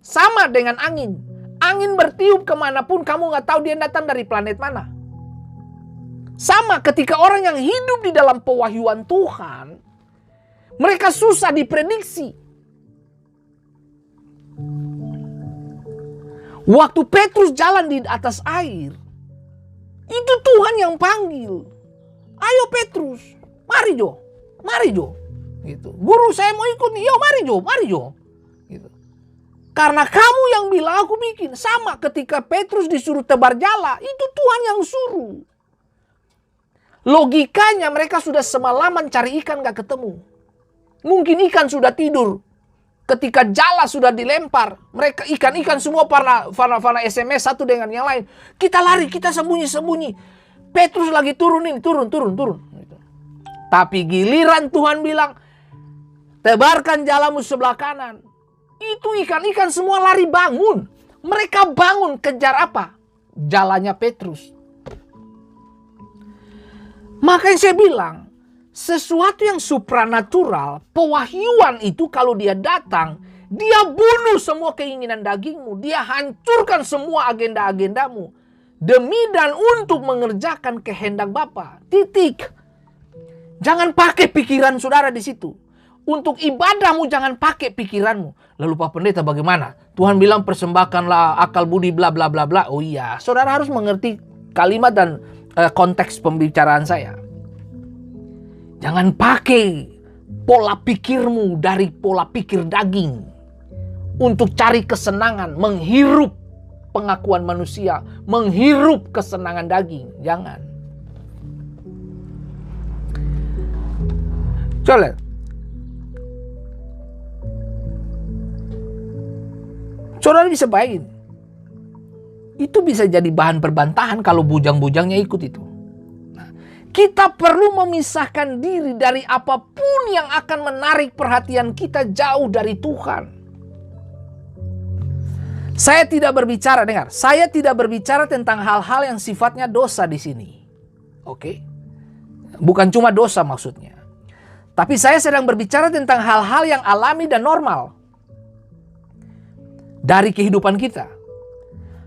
Sama dengan angin. Angin bertiup kemanapun, kamu nggak tahu dia datang dari planet mana. Sama ketika orang yang hidup di dalam pewahyuan Tuhan, mereka susah diprediksi. Waktu Petrus jalan di atas air, itu Tuhan yang panggil. Ayo Petrus, mari Jo, mari Jo. Gitu. Guru saya mau ikut nih, yo mari Jo, mari Jo. Gitu. Karena kamu yang bilang aku bikin. Sama ketika Petrus disuruh tebar jala, itu Tuhan yang suruh. Logikanya mereka sudah semalaman cari ikan gak ketemu. Mungkin ikan sudah tidur. Ketika jala sudah dilempar, mereka ikan-ikan semua fana SMS satu dengan yang lain. Kita lari, kita sembunyi-sembunyi. Petrus lagi turun. Tapi giliran Tuhan bilang, tebarkan jalamu sebelah kanan. Itu ikan-ikan semua lari bangun. Mereka bangun kejar apa? Jalannya Petrus. Makanya saya bilang, sesuatu yang supranatural, pewahyuan itu kalau dia datang, dia bunuh semua keinginan dagingmu. Dia hancurkan semua agenda-agendamu. Demi dan untuk mengerjakan kehendak Bapa. Titik. Jangan pakai pikiran saudara di situ. Untuk ibadahmu jangan pakai pikiranmu. Lalu Pak Pendeta bagaimana? Tuhan bilang persembahkanlah akal budi bla bla bla bla. Oh iya, saudara harus mengerti kalimat dan konteks pembicaraan saya. Jangan pakai pola pikirmu dari pola pikir daging. untuk cari kesenangan, menghirup pengakuan manusia, menghirup kesenangan daging. Jangan. Coba. Saudara bisa bayangin. Itu bisa jadi bahan perbantahan kalau bujang-bujangnya ikut itu. Nah, kita perlu memisahkan diri dari apapun yang akan menarik perhatian kita jauh dari Tuhan. Saya tidak berbicara, dengar, saya tidak berbicara tentang hal-hal yang sifatnya dosa di sini. Oke? Bukan cuma dosa maksudnya. Tapi saya sedang berbicara tentang hal-hal yang alami dan normal dari kehidupan kita.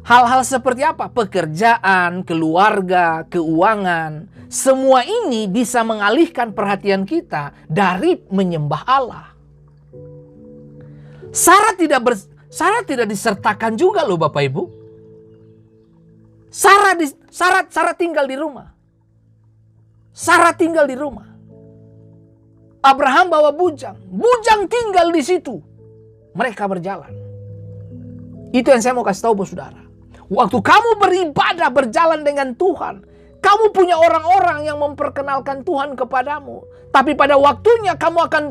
Hal-hal seperti apa? Pekerjaan, keluarga, keuangan. Semua ini bisa mengalihkan perhatian kita dari menyembah Allah. Sarah tidak disertakan juga loh Bapak Ibu. Sarah tinggal di rumah. Sarah tinggal di rumah. Abraham bawa bujang. Bujang tinggal di situ. Mereka berjalan. Itu yang saya mau kasih tahu buat saudara. Waktu kamu beribadah berjalan dengan Tuhan, kamu punya orang-orang yang memperkenalkan Tuhan kepadamu. Tapi pada waktunya kamu akan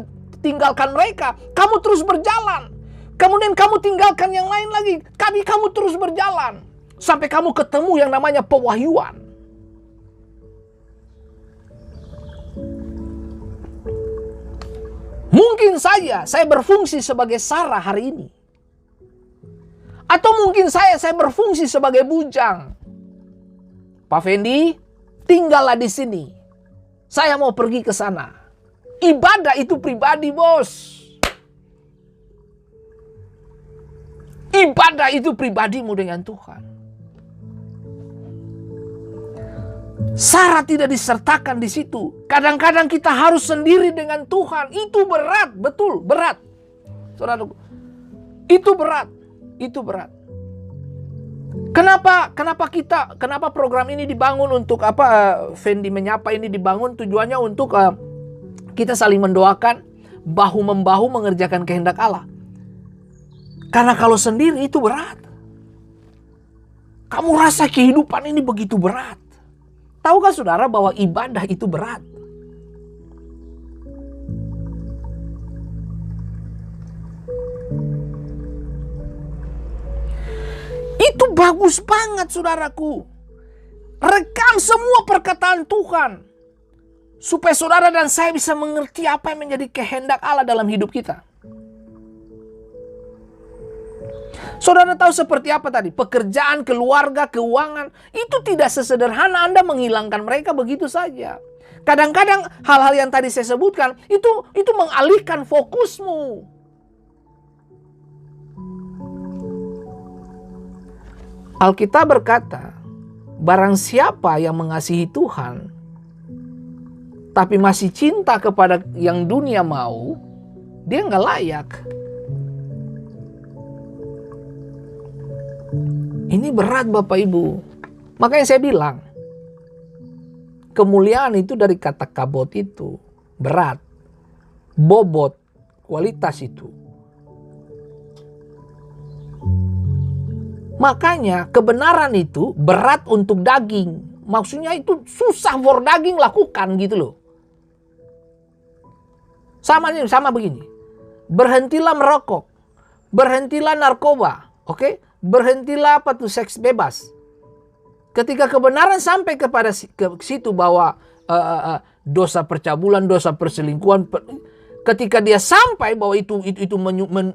tinggalkan mereka. Kamu terus berjalan. Kemudian kamu tinggalkan yang lain lagi. Tapi kamu terus berjalan. Sampai kamu ketemu yang namanya pewahyuan. Mungkin saja saya berfungsi sebagai Sarah hari ini. Atau mungkin saya berfungsi sebagai bujang. Pak Fendi, tinggallah di sini. Saya mau pergi ke sana. Ibadah itu pribadi, bos. Ibadah itu pribadimu dengan Tuhan. Sarah tidak disertakan di situ. Kadang-kadang kita harus sendiri dengan Tuhan. Itu berat, betul, berat. Saudaraku, itu berat. Itu berat. Kenapa program ini dibangun untuk apa? Fendi Menyapa ini dibangun tujuannya untuk kita saling mendoakan, bahu-membahu mengerjakan kehendak Allah. Karena kalau sendiri itu berat. Kamu rasa kehidupan ini begitu berat. Tahukah saudara bahwa ibadah itu berat? Itu bagus banget saudaraku. Rekam semua perkataan Tuhan. Supaya saudara dan saya bisa mengerti apa yang menjadi kehendak Allah dalam hidup kita. Saudara tahu seperti apa tadi? Pekerjaan, keluarga, keuangan. Itu tidak sesederhana Anda menghilangkan mereka begitu saja. Kadang-kadang hal-hal yang tadi saya sebutkan itu mengalihkan fokusmu. Alkitab berkata, barang siapa yang mengasihi Tuhan, tapi masih cinta kepada yang dunia mau, dia nggak layak. Ini berat Bapak Ibu. Makanya saya bilang, kemuliaan itu dari kata kabot itu. Berat. Bobot. Kualitas itu. Makanya kebenaran itu berat untuk daging. Maksudnya itu susah for daging lakukan gitu loh. Sama begini. Berhentilah merokok. Berhentilah narkoba. Oke? Berhentilah seks bebas. Ketika kebenaran sampai kepada situ bahwa dosa percabulan, dosa perselingkuhan, ketika dia sampai bahwa itu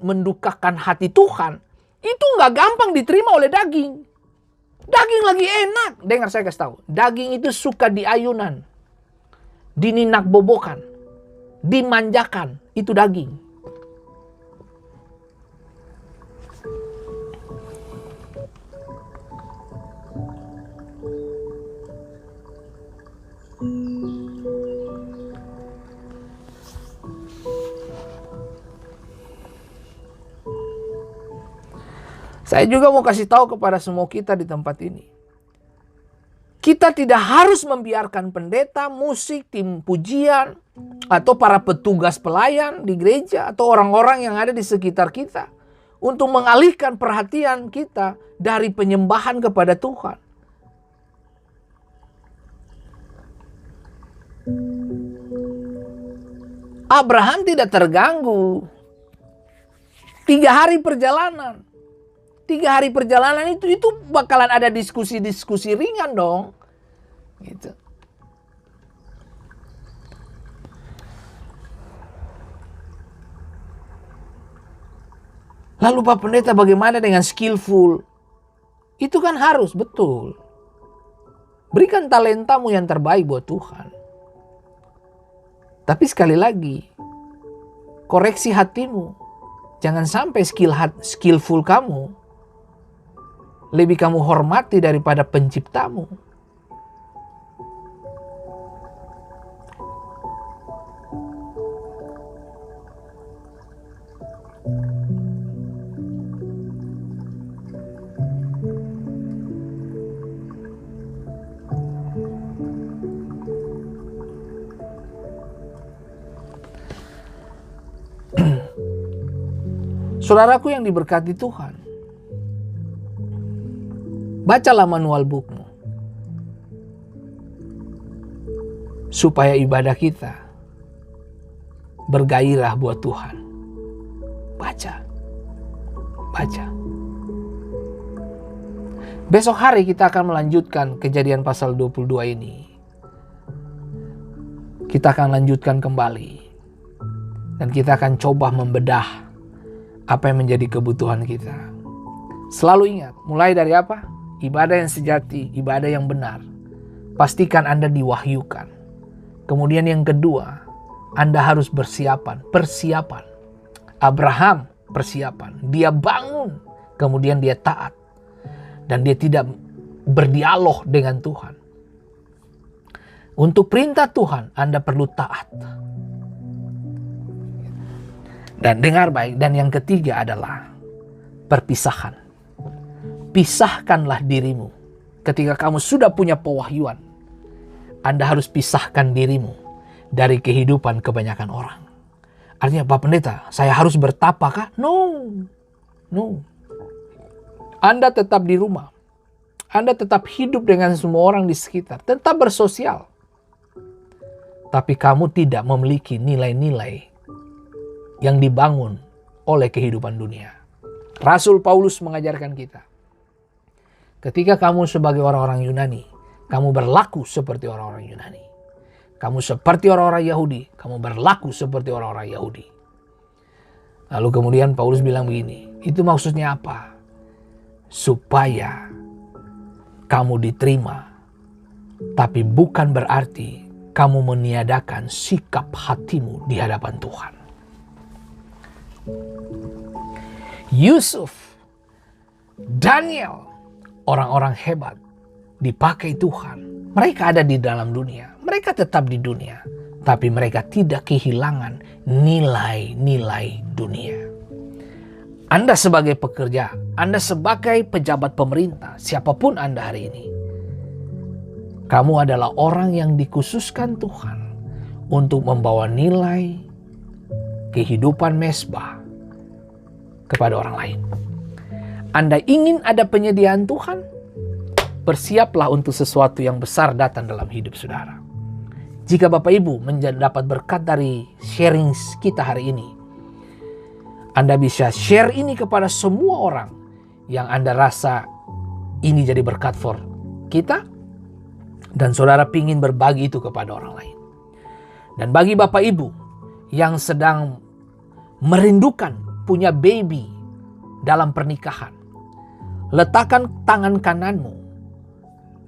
mendukakan hati Tuhan, itu nggak gampang diterima oleh daging. Daging lagi enak. Dengar saya kasih tahu, daging itu suka diayunan, dininak bobokan, dimanjakan. Itu daging. Saya juga mau kasih tahu kepada semua kita di tempat ini. Kita tidak harus membiarkan pendeta, musik, tim pujian, atau para petugas pelayan di gereja, atau orang-orang yang ada di sekitar kita untuk mengalihkan perhatian kita dari penyembahan kepada Tuhan. Abraham tidak terganggu. 3 hari perjalanan. 3 hari perjalanan itu bakalan ada diskusi-diskusi ringan dong. Gitu. Lalu Pak Pendeta, bagaimana dengan skillful? Itu kan harus, betul. Berikan talentamu yang terbaik buat Tuhan. Tapi sekali lagi, koreksi hatimu. Jangan sampai skillful kamu lebih kamu hormati daripada penciptamu. Saudaraku yang diberkati Tuhan, bacalah manual bookmu supaya ibadah kita bergairah buat Tuhan. Baca. Besok hari kita akan melanjutkan Kejadian pasal 22 ini. Kita akan lanjutkan kembali dan kita akan coba membedah apa yang menjadi kebutuhan kita. Selalu ingat, mulai dari apa? Ibadah yang sejati, ibadah yang benar. Pastikan Anda diwahyukan. Kemudian yang kedua, Anda harus persiapan. Abraham persiapan. Dia bangun, kemudian dia taat. Dan dia tidak berdialog dengan Tuhan. Untuk perintah Tuhan, Anda perlu taat. Dan dengar baik, dan yang ketiga adalah perpisahan. Pisahkanlah dirimu. Ketika kamu sudah punya pewahyuan, Anda harus pisahkan dirimu dari kehidupan kebanyakan orang. Artinya, Pak Pendeta, saya harus bertapa kah? No. Anda tetap di rumah. Anda tetap hidup dengan semua orang di sekitar. Tetap bersosial. Tapi kamu tidak memiliki nilai-nilai yang dibangun oleh kehidupan dunia. Rasul Paulus mengajarkan kita, ketika kamu sebagai orang-orang Yunani, kamu berlaku seperti orang-orang Yunani. Kamu seperti orang-orang Yahudi, kamu berlaku seperti orang-orang Yahudi. Lalu kemudian Paulus bilang begini, itu maksudnya apa? Supaya kamu diterima, tapi bukan berarti kamu meniadakan sikap hatimu di hadapan Tuhan. Yusuf, Daniel, orang-orang hebat dipakai Tuhan. Mereka ada di dalam dunia, mereka tetap di dunia, tapi mereka tidak kehilangan nilai-nilai dunia. Anda sebagai pekerja, Anda sebagai pejabat pemerintah, siapapun Anda hari ini, kamu adalah orang yang dikhususkan Tuhan untuk membawa nilai kehidupan mesbah kepada orang lain. Anda ingin ada penyediaan Tuhan? Bersiaplah untuk sesuatu yang besar datang dalam hidup saudara. Jika Bapak Ibu mendapat berkat dari sharing kita hari ini, Anda bisa share ini kepada semua orang yang Anda rasa ini jadi berkat for kita, dan saudara ingin berbagi itu kepada orang lain. Dan bagi Bapak Ibu yang sedang merindukan punya baby dalam pernikahan, letakkan tangan kananmu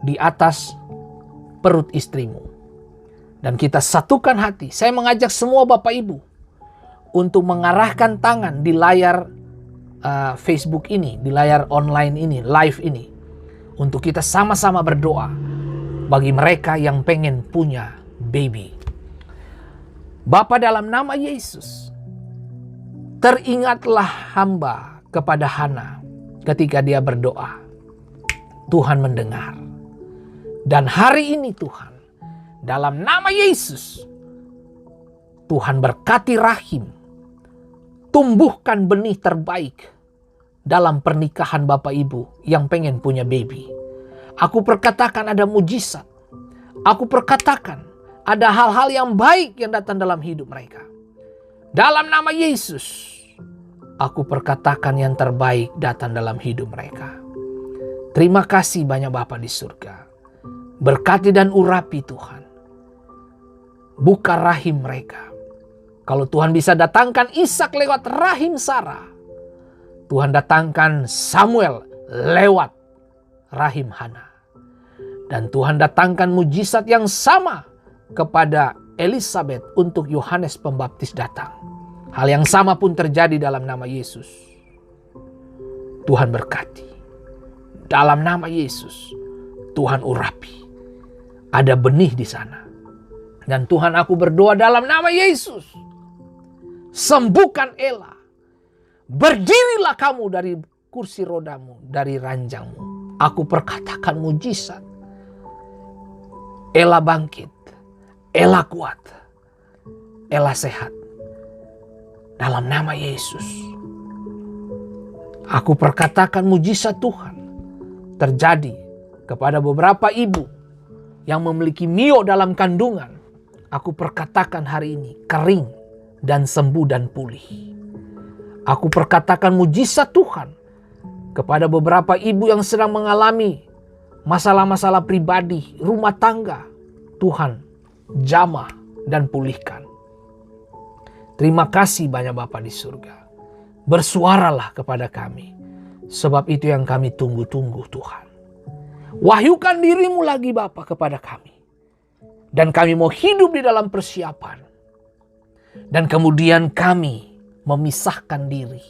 di atas perut istrimu. Dan kita satukan hati. Saya mengajak semua Bapak Ibu untuk mengarahkan tangan di layar Facebook ini, di layar online ini, live ini. Untuk kita sama-sama berdoa bagi mereka yang pengen punya baby. Bapa, dalam nama Yesus, teringatlah hamba kepada Hana ketika dia berdoa. Tuhan mendengar. Dan hari ini Tuhan, dalam nama Yesus, Tuhan berkati rahim. Tumbuhkan benih terbaik dalam pernikahan Bapak Ibu yang pengen punya baby. Aku perkatakan ada mujizat. Aku perkatakan ada hal-hal yang baik yang datang dalam hidup mereka. Dalam nama Yesus, aku perkatakan yang terbaik datang dalam hidup mereka. Terima kasih banyak Bapa di surga. Berkati dan urapi Tuhan. Buka rahim mereka. Kalau Tuhan bisa datangkan Ishak lewat rahim Sarah, Tuhan datangkan Samuel lewat rahim Hana. Dan Tuhan datangkan mujizat yang sama kepada Elizabeth untuk Yohanes Pembaptis datang. Hal yang sama pun terjadi dalam nama Yesus. Tuhan berkati. Dalam nama Yesus, Tuhan urapi. Ada benih di sana. Dan Tuhan, aku berdoa dalam nama Yesus. Sembuhkan Ella. Berdirilah kamu dari kursi rodamu, dari ranjangmu. Aku perkatakan mujizat. Ella bangkit. Ella kuat. Ella sehat. Dalam nama Yesus. Aku perkatakan mujizat Tuhan terjadi kepada beberapa ibu yang memiliki mio dalam kandungan. Aku perkatakan hari ini kering dan sembuh dan pulih. Aku perkatakan mujizat Tuhan kepada beberapa ibu yang sedang mengalami masalah-masalah pribadi, rumah tangga. Tuhan jamah dan pulihkan. Terima kasih banyak Bapa di surga. Bersuaralah kepada kami. Sebab itu yang kami tunggu-tunggu Tuhan. Wahyukan dirimu lagi Bapa kepada kami. Dan kami mau hidup di dalam persiapan. Dan kemudian kami memisahkan diri.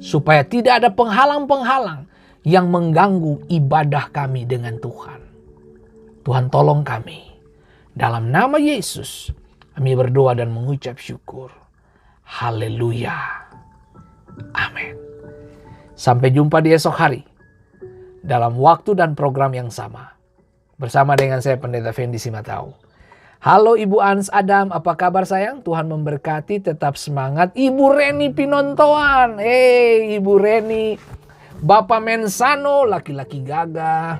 Supaya tidak ada penghalang-penghalang yang mengganggu ibadah kami dengan Tuhan. Tuhan tolong kami. Dalam nama Yesus kami berdoa dan mengucap syukur. Haleluya. Amin. Sampai jumpa di esok hari. Dalam waktu dan program yang sama. Bersama dengan saya Pendeta Fendi Simatau. Halo Ibu Ans Adam, apa kabar sayang? Tuhan memberkati, tetap semangat. Ibu Reni Pinontoan. Ibu Reni. Bapak Mensano, laki-laki gagah.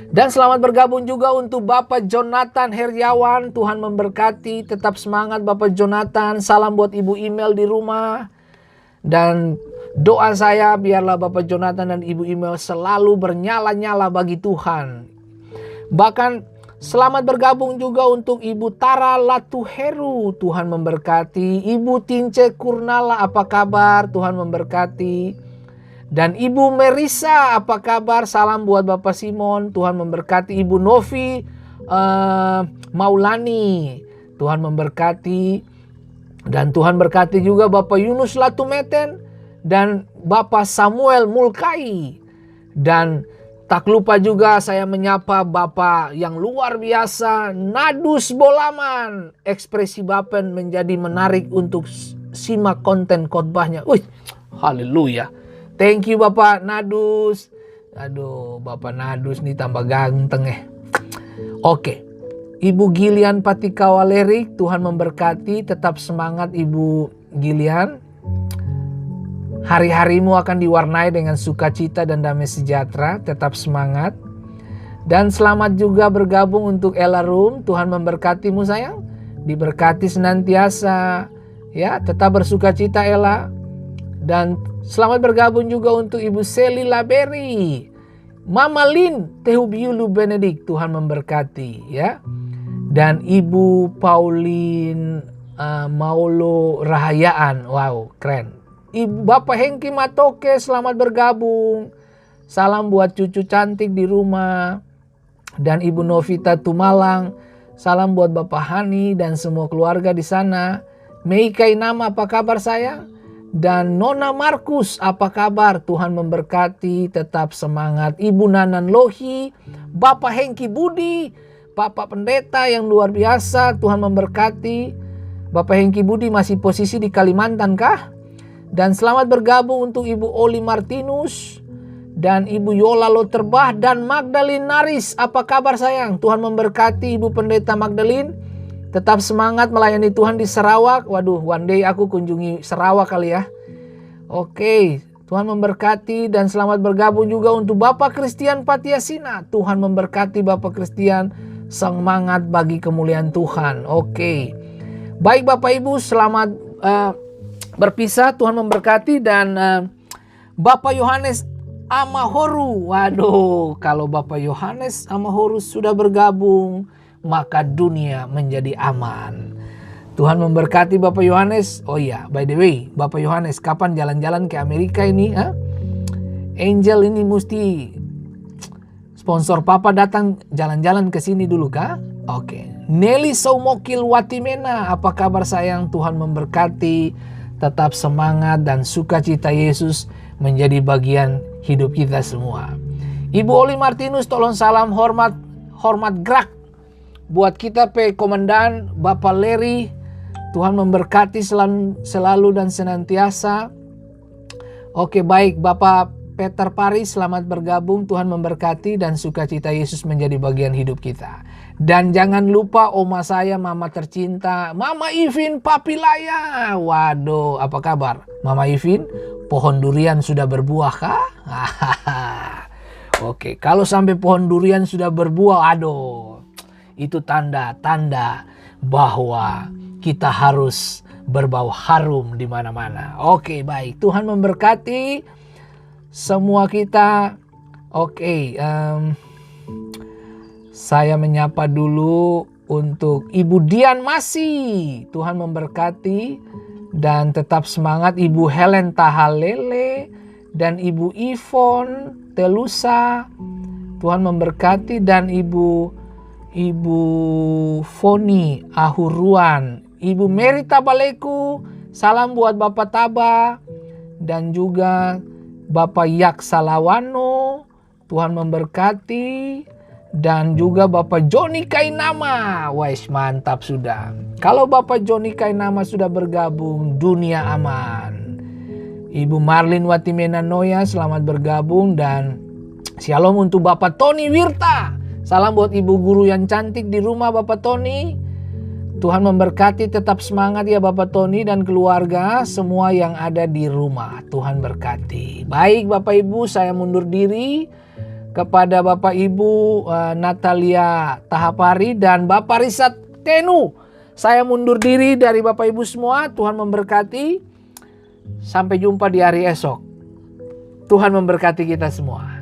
Dan selamat bergabung juga untuk Bapak Jonathan Heriawan. Tuhan memberkati, tetap semangat Bapak Jonathan. Salam buat Ibu Email di rumah. Dan doa saya biarlah Bapak Jonathan dan Ibu Email selalu bernyala-nyala bagi Tuhan. Bahkan selamat bergabung juga untuk Ibu Tara Latuheru. Tuhan memberkati. Ibu Tince Kurnala, apa kabar? Tuhan memberkati. Dan Ibu Merisa, apa kabar? Salam buat Bapak Simon. Tuhan memberkati. Ibu Novi Maulani. Tuhan memberkati. Dan Tuhan berkati juga Bapak Yunus Latumeten. Dan Bapak Samuel Mulkai. Dan tak lupa juga saya menyapa Bapak yang luar biasa, Nadus Bolaman. Ekspresi Bapak menjadi menarik untuk simak konten khotbahnya. Wih, haleluya. Thank you Bapak Nadus. Aduh, Bapak Nadus nih tambah ganteng Oke. Ibu Gilian Patikawaleri, Tuhan memberkati. Tetap semangat Ibu Gilian. Hari-harimu akan diwarnai dengan sukacita dan damai sejahtera. Tetap semangat. Dan selamat juga bergabung untuk Ella Room. Tuhan memberkatimu sayang. Diberkati senantiasa. Ya, tetap bersukacita Ella. Dan selamat bergabung juga untuk Ibu Seli Laberi. Mama Lin Tehubiulu Benedik. Tuhan memberkati ya. Dan Ibu Pauline Maulo Rahayaan. Wow, keren. Ibu Bapak Hengki Matoke, selamat bergabung. Salam buat cucu cantik di rumah. Dan Ibu Novita Tumalang, salam buat Bapak Hani dan semua keluarga di sana. Meika Inama, apa kabar sayang? Dan Nona Markus, apa kabar? Tuhan memberkati, tetap semangat. Ibu Nanan Lohi, Bapak Hengki Budi, Bapak Pendeta yang luar biasa, Tuhan memberkati. Bapak Hengki Budi masih posisi di Kalimantan kah? Dan selamat bergabung untuk Ibu Oli Martinus dan Ibu Yola Loterbah dan Magdalene Naris. Apa kabar sayang? Tuhan memberkati Ibu Pendeta Magdalene. Tetap semangat melayani Tuhan di Sarawak. Waduh, one day aku kunjungi Sarawak kali ya. Oke, Tuhan memberkati, dan selamat bergabung juga untuk Bapak Christian Patiasina. Tuhan memberkati Bapak Christian, semangat bagi kemuliaan Tuhan. Oke. Baik Bapak Ibu, selamat berpisah. Tuhan memberkati. Dan Bapak Yohanes Amahoru. Waduh, kalau Bapak Yohanes Amahoru sudah bergabung, maka dunia menjadi aman. Tuhan memberkati Bapak Yohanes. Oh iya, by the way, Bapak Yohanes, kapan jalan-jalan ke Amerika ini? Angel ini mesti sponsor Papa datang jalan-jalan ke sini dulu kah? Oke. Nelly Saumokil Watimena, apa kabar sayang? Tuhan memberkati. Tetap semangat dan sukacita Yesus menjadi bagian hidup kita semua. Ibu Oli Martinus, tolong salam hormat gerak buat kita komandan Bapak Leri. Tuhan memberkati selalu dan senantiasa. Oke, baik Bapak Peter Paris, selamat bergabung. Tuhan memberkati dan sukacita Yesus menjadi bagian hidup kita. Dan jangan lupa oma saya, mama tercinta, Mama Ivin Papilaya. Waduh, apa kabar Mama Ivin? Pohon durian sudah berbuah kah? Oke, kalau sampai pohon durian sudah berbuah, aduh, itu tanda-tanda bahwa kita harus berbau harum di mana-mana. Oke, baik. Tuhan memberkati semua kita. Oke, saya menyapa dulu untuk Ibu Dian Masih. Tuhan memberkati dan tetap semangat. Ibu Helen Tahalele dan Ibu Ivon Telusa. Tuhan memberkati, dan Ibu Foni Ahuruan. Ibu Mary Tabaleku, salam buat Bapak Taba dan juga Bapak Yak Salawano. Tuhan memberkati, dan juga Bapak Joni Kainama. Wais, mantap sudah. Kalau Bapak Joni Kainama sudah bergabung, dunia aman. Ibu Marlin Watimena Noya, selamat bergabung, dan shalom untuk Bapak Tony Wirta. Salam buat ibu guru yang cantik di rumah Bapak Tony. Tuhan memberkati, tetap semangat ya Bapak Tony dan keluarga semua yang ada di rumah. Tuhan berkati. Baik Bapak Ibu, saya mundur diri. Kepada Bapak Ibu Natalia Tahapari dan Bapak Risat Tenu, saya mundur diri dari Bapak Ibu semua. Tuhan memberkati. Sampai jumpa di hari esok. Tuhan memberkati kita semua.